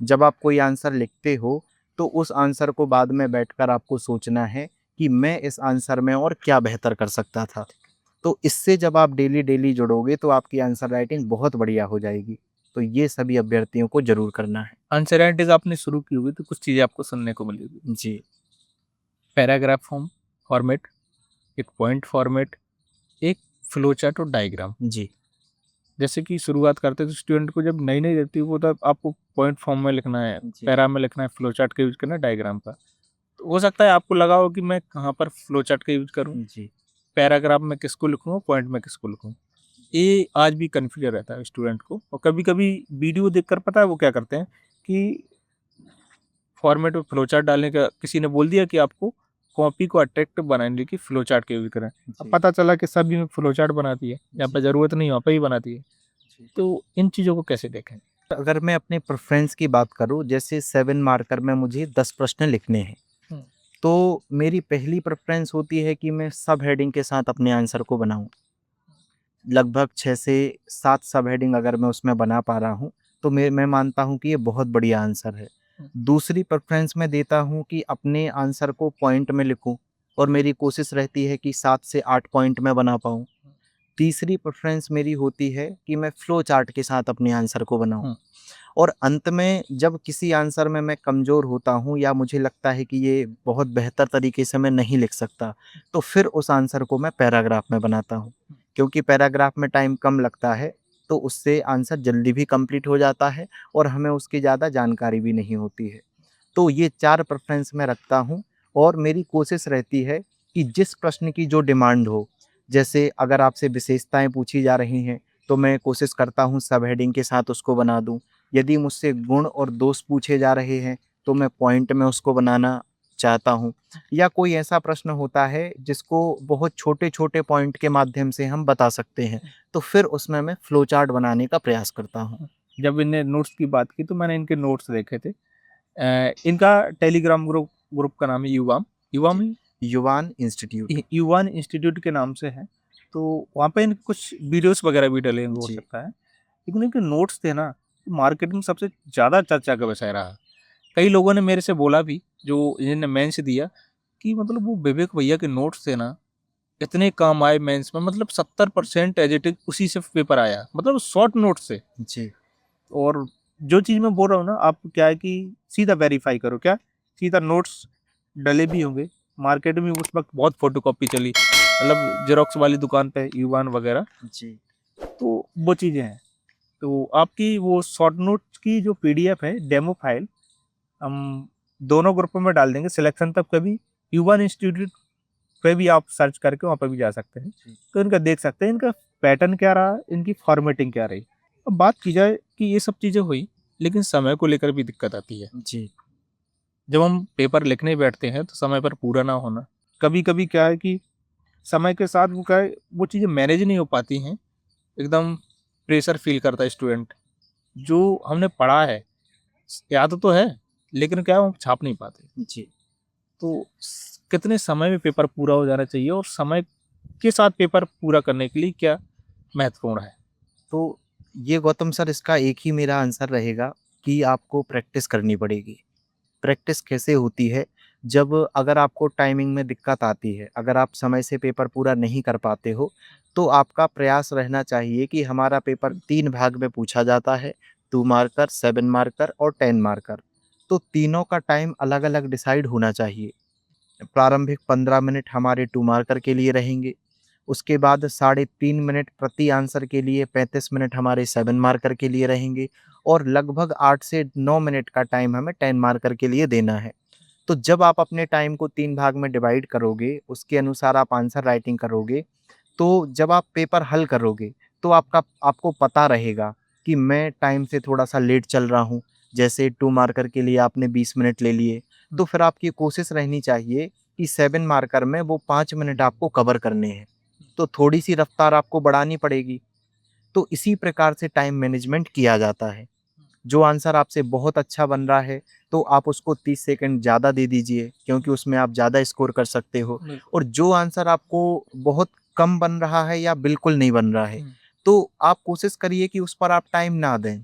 जब आप कोई आंसर लिखते हो तो उस आंसर को बाद में बैठकर आपको सोचना है कि मैं इस आंसर में और क्या बेहतर कर सकता था। तो इससे जब आप डेली जुड़ोगे तो आपकी आंसर राइटिंग बहुत बढ़िया हो जाएगी। तो ये सभी अभ्यर्थियों को ज़रूर करना है। आंसर राइटिंग आपने शुरू की होगी तो कुछ चीज़ें आपको सुनने को मिलेगी। जी। पैराग्राफ फॉर्मेट, एक पॉइंट फॉर्मेट, एक फ्लो चार्ट और डायग्राम। जी। जैसे कि शुरुआत करते तो स्टूडेंट को जब नई नई रहती है वो तो आपको पॉइंट फॉर्म में लिखना है, जी। पैरा में लिखना है, फ्लो चार्ट का यूज करना है, डायग्राम का। तो हो सकता है आपको लगा हो कि मैं कहाँ पर फ्लो चार्ट का यूज करूँ, जी। पैराग्राफ में किसको लिखूँ, पॉइंट में किसको लिखूँ। ये आज भी कन्फ्यूजन रहता है स्टूडेंट को, और कभी कभी वीडियो देखकर पता है वो क्या करते हैं कि फॉर्मेट में फ्लो चार्ट डालने का किसी ने बोल दिया कि आपको कॉपी को अट्रैक्टिव बनाने की फ्लो चार्ट का यूज करें। अब जी। पता चला कि सभी में फ्लो चार्ट बनाती है, यहाँ पे जरूरत नहीं वहाँ पे ही बनाती है। जी। तो इन चीज़ों को कैसे देखें? अगर मैं अपने प्रेफ़रेंस की बात करूँ, जैसे 7 मार्कर में मुझे 10 प्रश्न लिखने हैं, हुँ। तो मेरी पहली प्रेफ़रेंस होती है कि मैं सब हेडिंग के साथ अपने आंसर को बनाऊँ। लगभग 6 से 7 सब हेडिंग अगर मैं उसमें बना पा रहा हूँ, तो मैं मानता हूँ कि ये बहुत बढ़िया आंसर है। दूसरी प्रेफ़रेंस मैं देता हूँ कि अपने आंसर को पॉइंट में लिखूँ, और मेरी कोशिश रहती है कि 7 से 8 पॉइंट में बना पाऊँ। तीसरी प्रेफ़रेंस मेरी होती है कि मैं फ्लो चार्ट के साथ अपने आंसर को बनाऊँ। हुँ। और अंत में जब किसी आंसर में मैं कमज़ोर होता हूँ या मुझे लगता है कि ये बहुत बेहतर तरीके से मैं नहीं लिख सकता, तो फिर उस आंसर को मैं पैराग्राफ में बनाता हूँ। क्योंकि पैराग्राफ में टाइम कम लगता है, तो उससे आंसर जल्दी भी कंप्लीट हो जाता है और हमें उसकी ज़्यादा जानकारी भी नहीं होती है। तो ये 4 प्रेफ़रेंस मैं रखता हूँ, और मेरी कोशिश रहती है कि जिस प्रश्न की जो डिमांड हो, जैसे अगर आपसे विशेषताएँ पूछी जा रही हैं, तो मैं कोशिश करता हूँ सब हेडिंग के साथ उसको बना दूँ। यदि मुझसे गुण और दोष पूछे जा रहे हैं, तो मैं पॉइंट में उसको बनाना चाहता हूँ। या कोई ऐसा प्रश्न होता है जिसको बहुत छोटे-छोटे पॉइंट के माध्यम से हम बता सकते हैं, तो फिर उसमें मैं फ्लो चार्ट बनाने का प्रयास करता हूँ। जब इनने नोट्स की बात की तो मैंने इनके नोट्स देखे थे। इनका टेलीग्राम ग्रुप ग्रुप का नाम है युवाम। युवाम जी। युवान इंस्टीट्यूट। युवान इंस्टीट्यूट के नाम से है। तो वहाँ पे इनके कुछ वीडियोस वगैरह भी डले होंगे हो जी। सकता है। लेकिन इनके नोट्स थे ना, मार्केट में सबसे ज़्यादा चर्चा का विषय रहा। कई लोगों ने मेरे से बोला भी, जो इन्होंने मेंस दिया, कि मतलब वो विवेक भैया के नोट्स थे ना, इतने काम आए मेंस में, मतलब 70% एज इट इज उसी से पेपर आया, मतलब शॉर्ट नोट से। जी। और जो चीज मैं बोल रहा हूँ ना, आप क्या है कि सीधा वेरीफाई करो, क्या सीधा नोट्स डले भी होंगे। मार्केट में उस वक्त बहुत फोटोकॉपी चली, मतलब जेरोक्स वाली दुकान पे यूवान वगैरह, जी। तो वो चीजें हैं। तो आपकी वो शॉर्ट नोट्स की जो पीडीएफ है, डेमो फाइल, हम दोनों ग्रुपों में डाल देंगे। सिलेक्शन तक पे भी, यूवान इंस्टीट्यूट पे भी आप सर्च करके वहाँ पे भी जा सकते हैं, जी। तो इनका देख सकते हैं, इनका पैटर्न क्या रहा, इनकी फॉर्मेटिंग क्या रही। अब बात की जाए कि ये सब चीज़ें हुई, लेकिन समय को लेकर भी दिक्कत आती है। जी। जब हम पेपर लिखने बैठते हैं तो समय पर पूरा ना होना, कभी कभी क्या है कि समय के साथ वो क्या है, वो चीज़ें मैनेज नहीं हो पाती हैं, एकदम प्रेशर फील करता है स्टूडेंट। जो हमने पढ़ा है, याद तो है, लेकिन क्या है, हम छाप नहीं पाते। जी। तो कितने समय में पेपर पूरा हो जाना चाहिए, और समय के साथ पेपर पूरा करने के लिए क्या महत्वपूर्ण है? तो ये गौतम सर, इसका एक ही मेरा आंसर रहेगा कि आपको प्रैक्टिस करनी पड़ेगी। प्रैक्टिस कैसे होती है? जब अगर आपको टाइमिंग में दिक्कत आती है, अगर आप समय से पेपर पूरा नहीं कर पाते हो, तो आपका प्रयास रहना चाहिए कि हमारा पेपर 3 भाग में पूछा जाता है, 2 मार्कर, 7 मार्कर और 10 मार्कर। तो तीनों का टाइम अलग-अलग डिसाइड होना चाहिए। प्रारंभिक 15 मिनट हमारे 2 मार्कर के लिए रहेंगे, उसके बाद साढ़े 3 मिनट प्रति आंसर के लिए 35 मिनट हमारे 7 मार्कर के लिए रहेंगे, और लगभग 8 से 9 मिनट का टाइम हमें 10 मार्कर के लिए देना है। तो जब आप अपने टाइम को 3 भाग में डिवाइड करोगे, उसके अनुसार आप आंसर राइटिंग करोगे, तो जब आप पेपर हल करोगे, तो आपको पता रहेगा कि मैं टाइम से थोड़ा-सा लेट चल रहा हूँ। जैसे 2 मार्कर के लिए आपने 20 मिनट ले लिए, तो फिर आपकी कोशिश रहनी चाहिए कि 7 मार्कर में वो 5 मिनट आपको कवर करने हैं। तो थोड़ी-सी रफ्तार आपको बढ़ानी पड़ेगी। तो इसी प्रकार से टाइम मैनेजमेंट किया जाता है। जो आंसर आपसे बहुत अच्छा बन रहा है, तो आप उसको 30 सेकंड ज़्यादा दे दीजिए, क्योंकि उसमें आप ज़्यादा स्कोर कर सकते हो। और जो आंसर आपको बहुत कम बन रहा है या बिल्कुल नहीं बन रहा है, तो आप कोशिश करिए कि उस पर आप टाइम ना दें।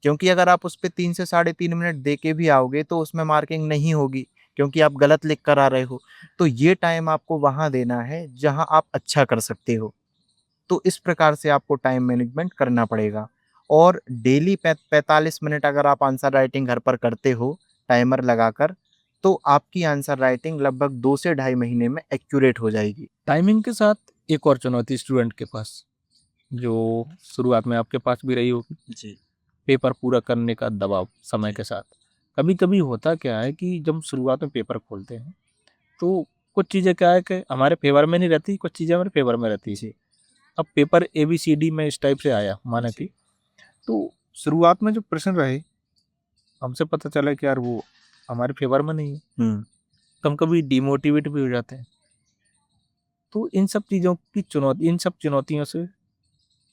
क्योंकि अगर आप उस पे 3 से साढ़े 3 मिनट दे के भी आओगे, तो उसमें मार्किंग नहीं होगी, क्योंकि आप गलत लिख कर आ रहे हो। तो ये टाइम आपको वहाँ देना है जहाँ आप अच्छा कर सकते हो। तो इस प्रकार से आपको टाइम मैनेजमेंट करना पड़ेगा। और डेली 45 मिनट अगर आप आंसर राइटिंग घर पर करते हो, टाइमर लगाकर, तो आपकी आंसर राइटिंग लगभग 2 से ढाई महीने में एक्यूरेट हो जाएगी। टाइमिंग के साथ एक और चुनौती स्टूडेंट के पास, जो शुरुआत में आपके पास भी रही होगी, जी। पेपर पूरा करने का दबाव समय जी। के साथ। कभी कभी होता क्या है कि जब हम शुरुआत में पेपर खोलते हैं, तो कुछ चीज़ें क्या है कि हमारे फेवर में नहीं रहती, कुछ चीज़ें हमारे फेवर में रहती है। जी। अब पेपर ABCD में इस टाइप से आया माना जी। कि, तो शुरुआत में जो प्रश्न रहे, हमसे पता चला कि यार वो हमारे फेवर में नहीं है, हुँ। तो हम कभी डिमोटिवेट भी हो जाते हैं। तो इन सब चीज़ों की चुनौती, इन सब चुनौतियों से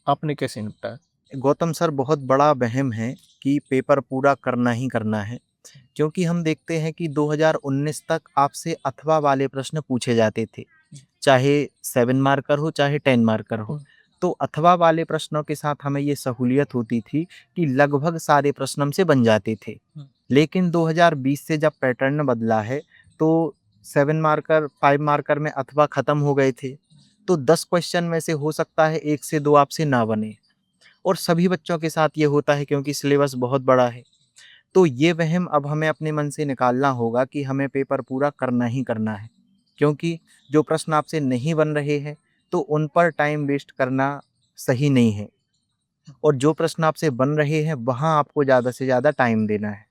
आपने कैसे निपटा है? गौतम सर, बहुत बड़ा वहम है कि पेपर पूरा करना ही करना है, क्योंकि हम देखते हैं कि 2019 तक आपसे अथवा वाले प्रश्न पूछे जाते थे, चाहे 7 मार्कर हो, चाहे 10 मार्कर हो। तो अथवा वाले प्रश्नों के साथ हमें ये सहूलियत होती थी कि लगभग सारे प्रश्न हमसे बन जाते थे। लेकिन 2020 से जब पैटर्न बदला है, तो 7 मार्कर, 5 मार्कर में अथवा खत्म हो गए थे। तो 10 क्वेश्चन में से हो सकता है 1 से 2 आपसे ना बने, और सभी बच्चों के साथ ये होता है, क्योंकि सिलेबस बहुत बड़ा है। तो ये वहम अब हमें अपने मन से निकालना होगा कि हमें पेपर पूरा करना ही करना है, क्योंकि जो प्रश्न आपसे नहीं बन रहे हैं, तो उन पर टाइम वेस्ट करना सही नहीं है, और जो प्रश्न आपसे बन रहे हैं, वहाँ आपको ज़्यादा से ज़्यादा टाइम देना है।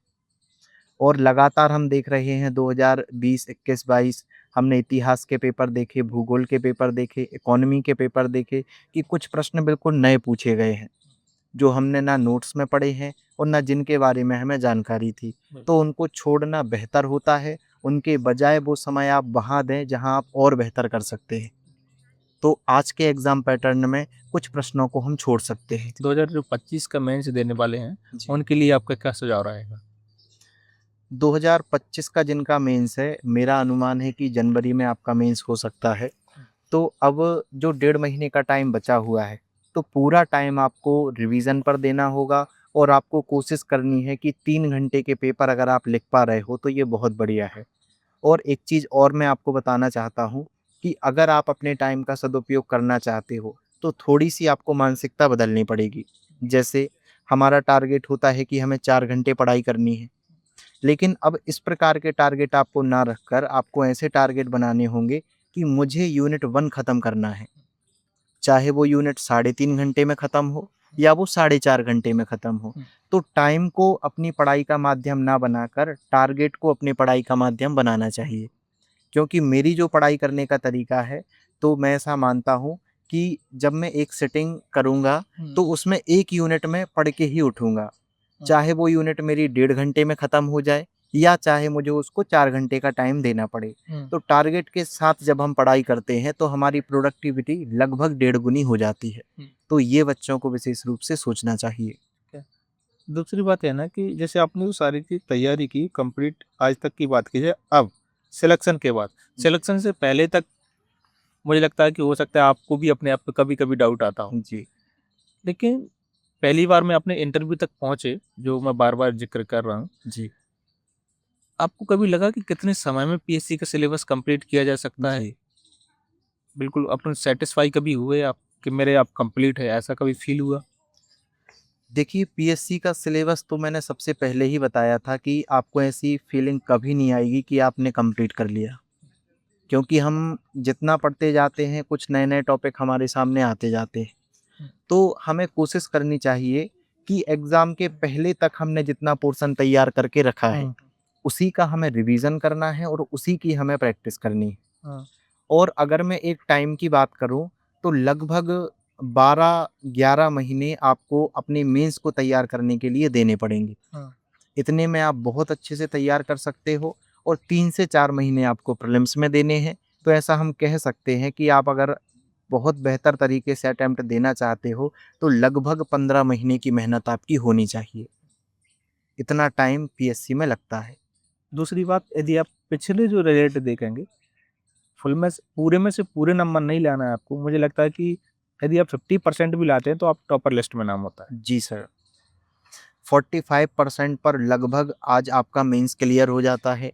और लगातार हम देख रहे हैं 2020, 21, 22, हमने इतिहास के पेपर देखे, भूगोल के पेपर देखे, इकोनॉमी के पेपर देखे, कि कुछ प्रश्न बिल्कुल नए पूछे गए हैं, जो हमने ना नोट्स में पढ़े हैं और ना जिनके बारे में हमें जानकारी थी। तो उनको छोड़ना बेहतर होता है, उनके बजाय वो समय आप वहाँ दें जहाँ आप और बेहतर कर सकते हैं। तो आज के एग्ज़ाम पैटर्न में कुछ प्रश्नों को हम छोड़ सकते हैं। 2025 का मेंस देने वाले हैं, जी। उनके लिए आपका क्या सुझाव रहेगा? 2025 का जिनका मेंस है, मेरा अनुमान है कि जनवरी में आपका मेंस हो सकता है। तो अब जो 1.5 महीने का टाइम बचा हुआ है, तो पूरा टाइम आपको रिवीजन पर देना होगा, और आपको कोशिश करनी है कि 3 घंटे के पेपर अगर आप लिख पा रहे हो, तो ये बहुत बढ़िया है। और एक चीज़ और मैं आपको बताना चाहता हूँ कि अगर आप अपने टाइम का सदुपयोग करना चाहते हो तो थोड़ी-सी आपको मानसिकता बदलनी पड़ेगी। जैसे हमारा टारगेट होता है कि हमें 4 घंटे पढ़ाई करनी है, लेकिन अब इस प्रकार के टारगेट आपको ना रखकर आपको ऐसे टारगेट बनाने होंगे कि मुझे यूनिट 1 खत्म करना है। चाहे वो यूनिट साढ़े 3 घंटे में ख़त्म हो या वो साढ़े 4 घंटे में ख़त्म हो। तो टाइम को अपनी पढ़ाई का माध्यम ना बनाकर टारगेट को अपनी पढ़ाई का माध्यम बनाना चाहिए। क्योंकि मेरी जो पढ़ाई करने का तरीका है, तो मैं ऐसा मानता हूँ कि जब मैं एक सिटिंग करूँगा, तो उसमें एक यूनिट में पढ़ के ही उठूँगा। चाहे वो यूनिट मेरी 1.5 घंटे में ख़त्म हो जाए या चाहे मुझे उसको 4 घंटे का टाइम देना पड़े। तो टारगेट के साथ जब हम पढ़ाई करते हैं, तो हमारी प्रोडक्टिविटी लगभग 1.5 गुनी हो जाती है। तो ये बच्चों को विशेष रूप से सोचना चाहिए। दूसरी बात है ना कि जैसे आपने वो सारी चीज तैयारी की कंप्लीट, आज तक की बात की जाए, अब सिलेक्शन के बाद, सिलेक्शन से पहले तक मुझे लगता है कि हो सकता है आपको भी अपने आप पे कभी कभी डाउट आता हो, जी, लेकिन पहली बार में अपने इंटरव्यू तक पहुंचे, जो मैं बार बार जिक्र कर रहा हूँ, जी, आपको कभी लगा कि कितने समय में पीएससी का सिलेबस कंप्लीट किया जा सकता है? जी। बिल्कुल अपन सेटिस्फाई कभी हुए आप कि मेरे आप कंप्लीट है, ऐसा कभी फील हुआ? देखिए, पीएससी का सिलेबस तो मैंने सबसे पहले ही बताया था कि आपको ऐसी फीलिंग कभी नहीं आएगी कि आपने कंप्लीट कर लिया। क्योंकि हम जितना पढ़ते जाते हैं, कुछ नए-नए टॉपिक हमारे सामने आते जाते हैं। तो हमें कोशिश करनी चाहिए कि एग्ज़ाम के पहले तक हमने जितना पोर्शन तैयार करके रखा है, उसी का हमें रिवीज़न करना है और उसी की हमें प्रैक्टिस करनी है। हाँ, और अगर मैं एक टाइम की बात करूँ, तो लगभग 12-11 महीने आपको अपने मेंस को तैयार करने के लिए देने पड़ेंगे। हाँ, इतने में आप बहुत अच्छे से तैयार कर सकते हो और 3 से 4 महीने आपको प्रीलिम्स में देने हैं। तो ऐसा हम कह सकते हैं कि आप अगर बहुत बेहतर तरीके से अटेम्प्ट देना चाहते हो, तो लगभग 15 महीने की मेहनत आपकी होनी चाहिए। इतना टाइम पीएससी में लगता है। दूसरी बात, यदि आप पिछले जो रिजल्ट देखेंगे, फुल में से पूरे नंबर नहीं लाना है आपको, मुझे लगता है कि यदि आप 50% भी लाते हैं तो आप टॉपर लिस्ट में नाम होता है। जी सर। 45% पर लगभग आज आपका मेंस क्लियर हो जाता है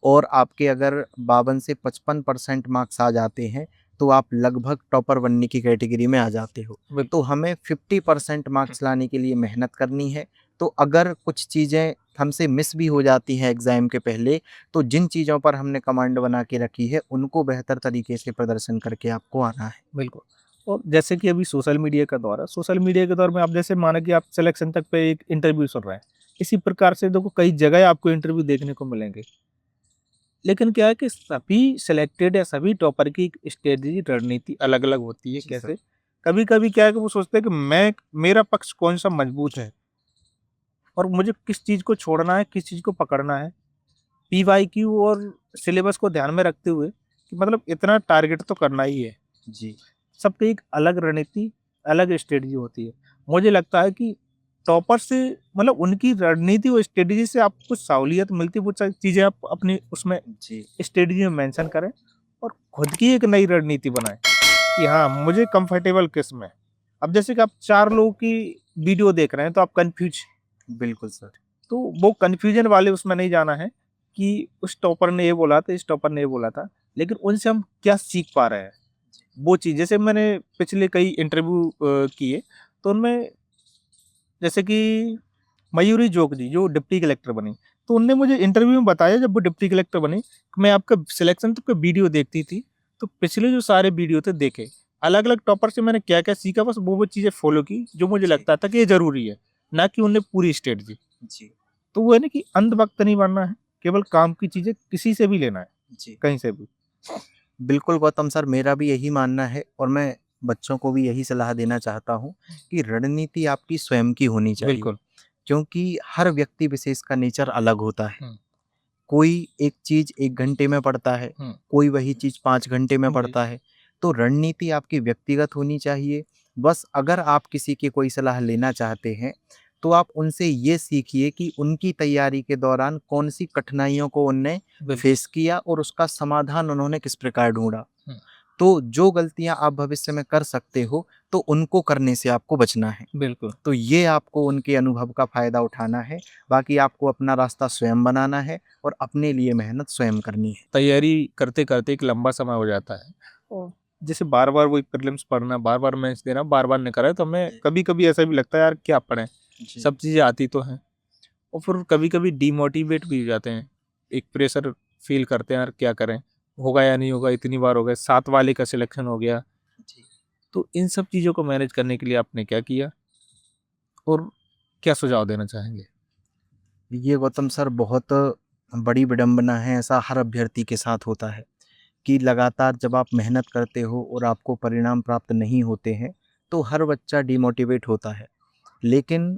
और आपके अगर 52 से 55% मार्क्स आ जाते हैं, तो आप लगभग टॉपर बनने की कैटेगरी में आ जाते हो। तो हमें 50% मार्क्स लाने के लिए मेहनत करनी है। तो अगर कुछ चीज़ें हमसे मिस भी हो जाती हैं एग्ज़ाम के पहले, तो जिन चीज़ों पर हमने कमांड बना के रखी है, उनको बेहतर तरीके से प्रदर्शन करके आपको आना है। बिल्कुल। और जैसे कि अभी सोशल मीडिया का दौर है, सोशल मीडिया के दौर में आप जैसे माना कि आप सिलेक्शन तक पे एक इंटरव्यू सुन रहे हैं, इसी प्रकार से देखो कई जगह आपको इंटरव्यू देखने को मिलेंगे। लेकिन क्या है कि सभी सिलेक्टेड या सभी टॉपर की एक स्ट्रेटजी, रणनीति अलग-अलग होती है। जी सर। कैसे? कभी-कभी क्या है कि वो सोचते हैं कि मेरा पक्ष कौन-सा मजबूत है और मुझे किस चीज़ को छोड़ना है, किस चीज़ को पकड़ना है। पीवाईक्यू और सिलेबस को ध्यान में रखते हुए कि मतलब इतना टारगेट तो करना ही है। जी, सबकी एक अलग रणनीति, अलग स्ट्रेटजी होती है। मुझे लगता है कि टॉपर से मतलब उनकी रणनीति और स्ट्रेटजी से आपको कुछ सहूलियत मिलती है, वो सारी चीज़ें आप अपनी उसमें जी, स्ट्रेटजी में मेंशन करें और खुद की एक नई रणनीति बनाएँ कि हाँ, मुझे कंफर्टेबल किसमें है। अब जैसे कि आप 4 लोगों की वीडियो देख रहे हैं तो आप कन्फ्यूज़, बिल्कुल सर। तो वो कन्फ्यूजन वाले उसमें नहीं जाना है कि उस टॉपर ने ये बोला था, इस टॉपर ने ये बोला था, लेकिन उनसे हम क्या सीख पा रहे हैं। वो चीज़ जैसे मैंने पिछले कई इंटरव्यू किए, तो उनमें जैसे कि मयूरी जोग जी जो डिप्टी कलेक्टर बनी, तो उनने मुझे इंटरव्यू में बताया जब वो डिप्टी कलेक्टर बनी, मैं आपका सिलेक्शन तक का वीडियो देखती थी, तो पिछले जो सारे वीडियो थे देखे, अलग-अलग टॉपर से मैंने क्या-क्या सीखा, बस वो चीज़ें फ़ॉलो की जो मुझे जी, लगता था कि ये ज़रूरी है, ना कि उन्हें पूरी स्ट्रेटजी। जी, तो वो है ना कि अंधभक्त नहीं बनना है, केवल काम की चीज़ें किसी से भी लेना है, जी। कहीं से भी। बिल्कुल गौतम सर, मेरा भी यही मानना है और मैं बच्चों को भी यही सलाह देना चाहता हूँ कि रणनीति आपकी स्वयं की होनी चाहिए। बिल्कुल। क्योंकि हर व्यक्ति विशेष का नेचर अलग होता है। हुँ, कोई एक चीज़ 1 घंटे में पढ़ता है, हुँ। कोई वही चीज़ 5 घंटे में जी। पढ़ता है। तो रणनीति आपकी व्यक्तिगत होनी चाहिए। बस अगर आप किसी की कोई सलाह लेना चाहते हैं, तो आप उनसे ये सीखिए कि उनकी तैयारी के दौरान कौन-सी कठिनाइयों को उनने बिल्कुल। फेस किया और उसका समाधान उन्होंने किस प्रकार ढूँढा। हुँ। तो जो गलतियाँ आप भविष्य में कर सकते हो, तो उनको करने से आपको बचना है। बिल्कुल। तो ये आपको उनके अनुभव का फ़ायदा उठाना है, बाकी आपको अपना रास्ता स्वयं बनाना है और अपने लिए मेहनत स्वयं करनी है। तैयारी करते-करते एक लंबा समय हो जाता है और जैसे बार-बार वही प्रीलिम्स पढ़ना, बार-बार मेंस देना, बार-बार नहीं कर रहा है, तो हमें कभी-कभी ऐसा भी लगता है यार क्या पढ़ें? जी। सब चीज़ें आती तो हैं और फिर कभी-कभी डिमोटिवेट भी हो जाते हैं। एक प्रेशर फ़ील करते हैं यार क्या करें? होगा या नहीं होगा? इतनी बार हो गए, 7 वाले का सिलेक्शन हो गया। जी। तो इन सब चीज़ों को मैनेज करने के लिए आपने क्या किया और क्या सुझाव देना चाहेंगे? ये गौतम सर बहुत बड़ी विडंबना है, ऐसा हर अभ्यर्थी के साथ होता है कि लगातार जब आप मेहनत करते हो और आपको परिणाम प्राप्त नहीं होते हैं, तो हर बच्चा डिमोटिवेट होता है। लेकिन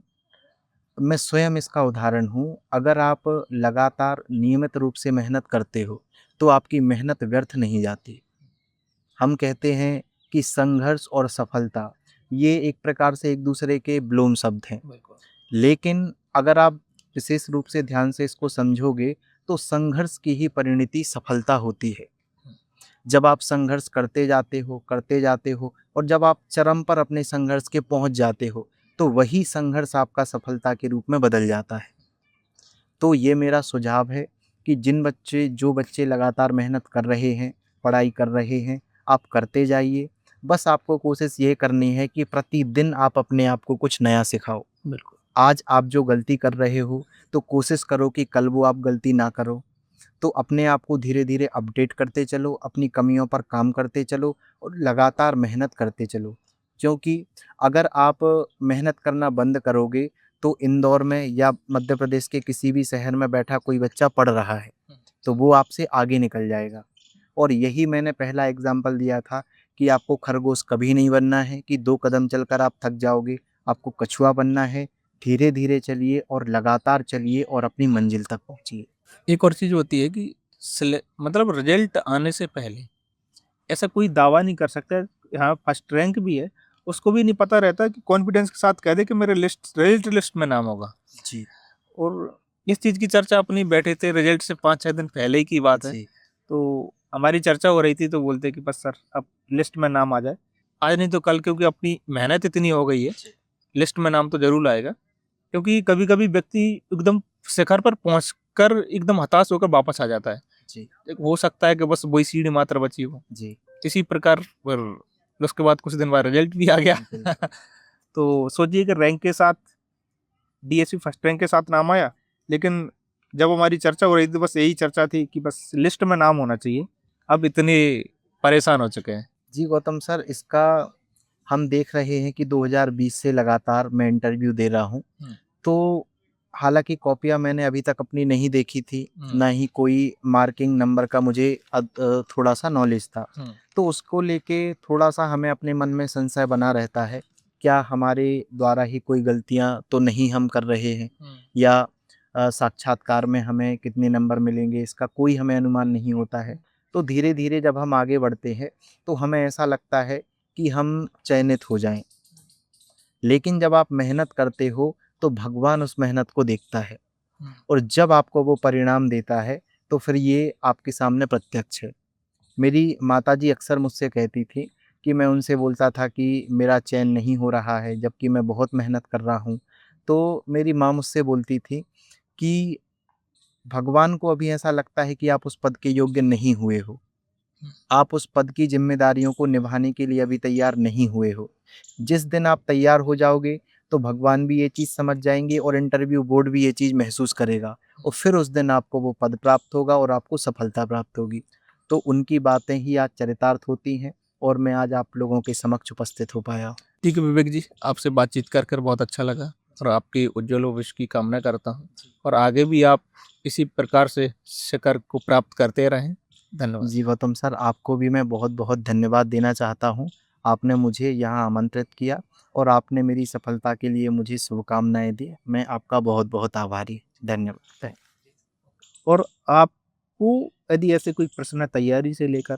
मैं स्वयं इसका उदाहरण हूँ, अगर आप लगातार नियमित रूप से मेहनत करते हो, तो आपकी मेहनत व्यर्थ नहीं जाती। हम कहते हैं कि संघर्ष और सफलता, ये एक प्रकार से एक दूसरे के विलोम शब्द हैं। बिल्कुल। लेकिन अगर आप विशेष रूप से ध्यान से इसको समझोगे, तो संघर्ष की ही परिणति सफलता होती है। जब आप संघर्ष करते जाते हो और जब आप चरम पर अपने संघर्ष के पहुँच जाते हो, तो वही संघर्ष आपका सफलता के रूप में बदल जाता है। तो ये मेरा सुझाव है कि जो बच्चे लगातार मेहनत कर रहे हैं, पढ़ाई कर रहे हैं, आप करते जाइए। बस आपको कोशिश ये करनी है कि प्रतिदिन आप अपने आप को कुछ नया सिखाओ। बिल्कुल। आज आप जो गलती कर रहे हो, तो कोशिश करो कि कल वो आप गलती ना करो। तो अपने आप को धीरे-धीरे अपडेट करते चलो, अपनी कमियों पर काम करते चलो और लगातार मेहनत करते चलो। क्योंकि अगर आप मेहनत करना बंद करोगे, तो इंदौर में या मध्य प्रदेश के किसी भी शहर में बैठा कोई बच्चा पढ़ रहा है, तो वो आपसे आगे निकल जाएगा। और यही मैंने पहला एग्ज़ाम्पल दिया था कि आपको खरगोश कभी नहीं बनना है कि 2 कदम चलकर आप थक जाओगे, आपको कछुआ बनना है। धीरे-धीरे चलिए और लगातार चलिए और अपनी मंज़िल तक पहुँचिए। एक और चीज़ होती है कि मतलब रिजल्ट आने से पहले ऐसा कोई दावा नहीं कर सकता है, हाँ, फर्स्ट रैंक भी है, उसको भी नहीं पता रहता कि कॉन्फिडेंस के साथ कह दे कि मेरे रिजल्ट लिस्ट में नाम होगा। जी, और इस चीज़ की चर्चा अपनी बैठे थे, रिजल्ट से 5-6 दिन पहले ही की बात है। जी, तो हमारी चर्चा हो रही थी तो बोलते कि बस सर अब लिस्ट में नाम आ जाए। आज नहीं तो कल, क्योंकि अपनी मेहनत इतनी हो गई है, जी, लिस्ट में नाम तो ज़रूर आएगा। क्योंकि कभी-कभी व्यक्ति एकदम शिखर पर पहुँचकर एकदम हताश होकर वापस आ जाता है। जी, एक हो सकता है कि बस वही सीढ़ी मात्र बची हो। जी, इसी प्रकार पर उसके बाद कुछ दिन बाद रिजल्ट भी आ गया। बिल्कुल। तो सोचिए कि रैंक के साथ डीएसपी फर्स्ट रैंक के साथ नाम आया, लेकिन जब हमारी चर्चा हो रही थी, बस यही चर्चा थी कि बस लिस्ट में नाम होना चाहिए। अब इतने परेशान हो चुके हैं। जी, गौतम सर, इसका हम देख रहे हैं कि 2020 से लगातार मैं इंटरव्यू दे रहा हूँ। हुँ। तो हालाँकि कॉपियाँ मैंने अभी तक अपनी नहीं देखी थी, हुँ। ना ही कोई मार्किंग नंबर का मुझे थोड़ा-सा नॉलेज था। हुँ। तो उसको लेके थोड़ा-सा हमें अपने मन में संशय बना रहता है, क्या हमारे द्वारा ही कोई गलतियाँ तो नहीं हम कर रहे हैं? हुँ। या साक्षात्कार में हमें कितने नंबर मिलेंगे, इसका कोई हमें अनुमान नहीं होता है। तो धीरे-धीरे जब हम आगे बढ़ते हैं, तो हमें ऐसा लगता है कि हम चयनित हो जाएँ। लेकिन जब आप मेहनत करते हो, तो भगवान उस मेहनत को देखता है हुँ। और जब आपको वो परिणाम देता है, तो फिर ये आपके सामने प्रत्यक्ष है। मेरी माताजी अक्सर मुझसे कहती थी कि मैं उनसे बोलता था कि मेरा चयन नहीं हो रहा है, जबकि मैं बहुत मेहनत कर रहा हूँ। तो मेरी माँ मुझसे बोलती थी कि भगवान को अभी ऐसा लगता है कि आप उस पद के योग्य नहीं हुए हो। हुँ। आप उस पद की ज़िम्मेदारियों को निभाने के लिए अभी तैयार नहीं हुए हो। जिस दिन आप तैयार हो जाओगे, तो भगवान भी ये चीज़ समझ जाएँगे और इंटरव्यू बोर्ड भी ये चीज़ महसूस करेगा और फिर उस दिन आपको वो पद प्राप्त होगा और आपको सफलता प्राप्त होगी। तो उनकी बातें ही आज चरितार्थ होती हैं और मैं आज आप लोगों के समक्ष उपस्थित हो पाया हूँ। ठीक है विवेक जी, आपसे बातचीत कर बहुत अच्छा लगा और आपके उज्ज्वल भविष्य की कामना करता हूँ और आगे भी आप इसी प्रकार से शिखर को प्राप्त करते रहें। धन्यवाद। जी, गौतम सर, आपको भी मैं बहुत-बहुत धन्यवाद देना चाहता हूँ। आपने मुझे यहाँ आमंत्रित किया और आपने मेरी सफलता के लिए मुझे शुभकामनाएँ दी। मैं आपका बहुत-बहुत आभारी। धन्यवाद। और आपको यदि ऐसे कोई प्रश्न है तैयारी से लेकर,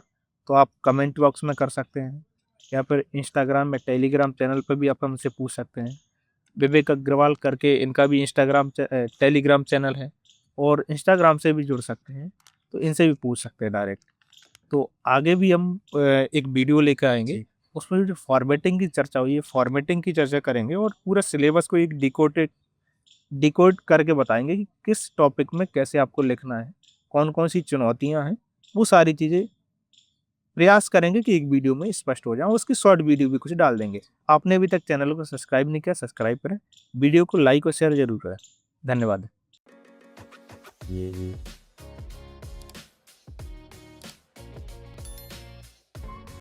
तो आप कमेंट बॉक्स में कर सकते हैं या फिर इंस्टाग्राम या टेलीग्राम चैनल पे भी आप हमसे पूछ सकते हैं। विवेक अग्रवाल करके इनका भी टेलीग्राम चैनल है और इंस्टाग्राम से भी जुड़ सकते हैं, तो इनसे भी पूछ सकते हैं डायरेक्ट। तो आगे भी हम एक वीडियो लेकर आएंगे, जी। उसमें जो फॉर्मेटिंग की चर्चा हुई है, फॉर्मेटिंग की चर्चा करेंगे और पूरा सिलेबस को एक डिकोड करके बताएंगे कि किस टॉपिक में कैसे आपको लिखना है, कौन-कौन सी चुनौतियाँ हैं, वो सारी चीज़ें प्रयास करेंगे कि एक वीडियो में स्पष्ट हो जाएँ और उसकी शॉर्ट वीडियो भी कुछ डाल देंगे। आपने अभी तक चैनल को सब्सक्राइब नहीं किया, सब्सक्राइब करें। वीडियो को लाइक और शेयर ज़रूर करें। धन्यवाद।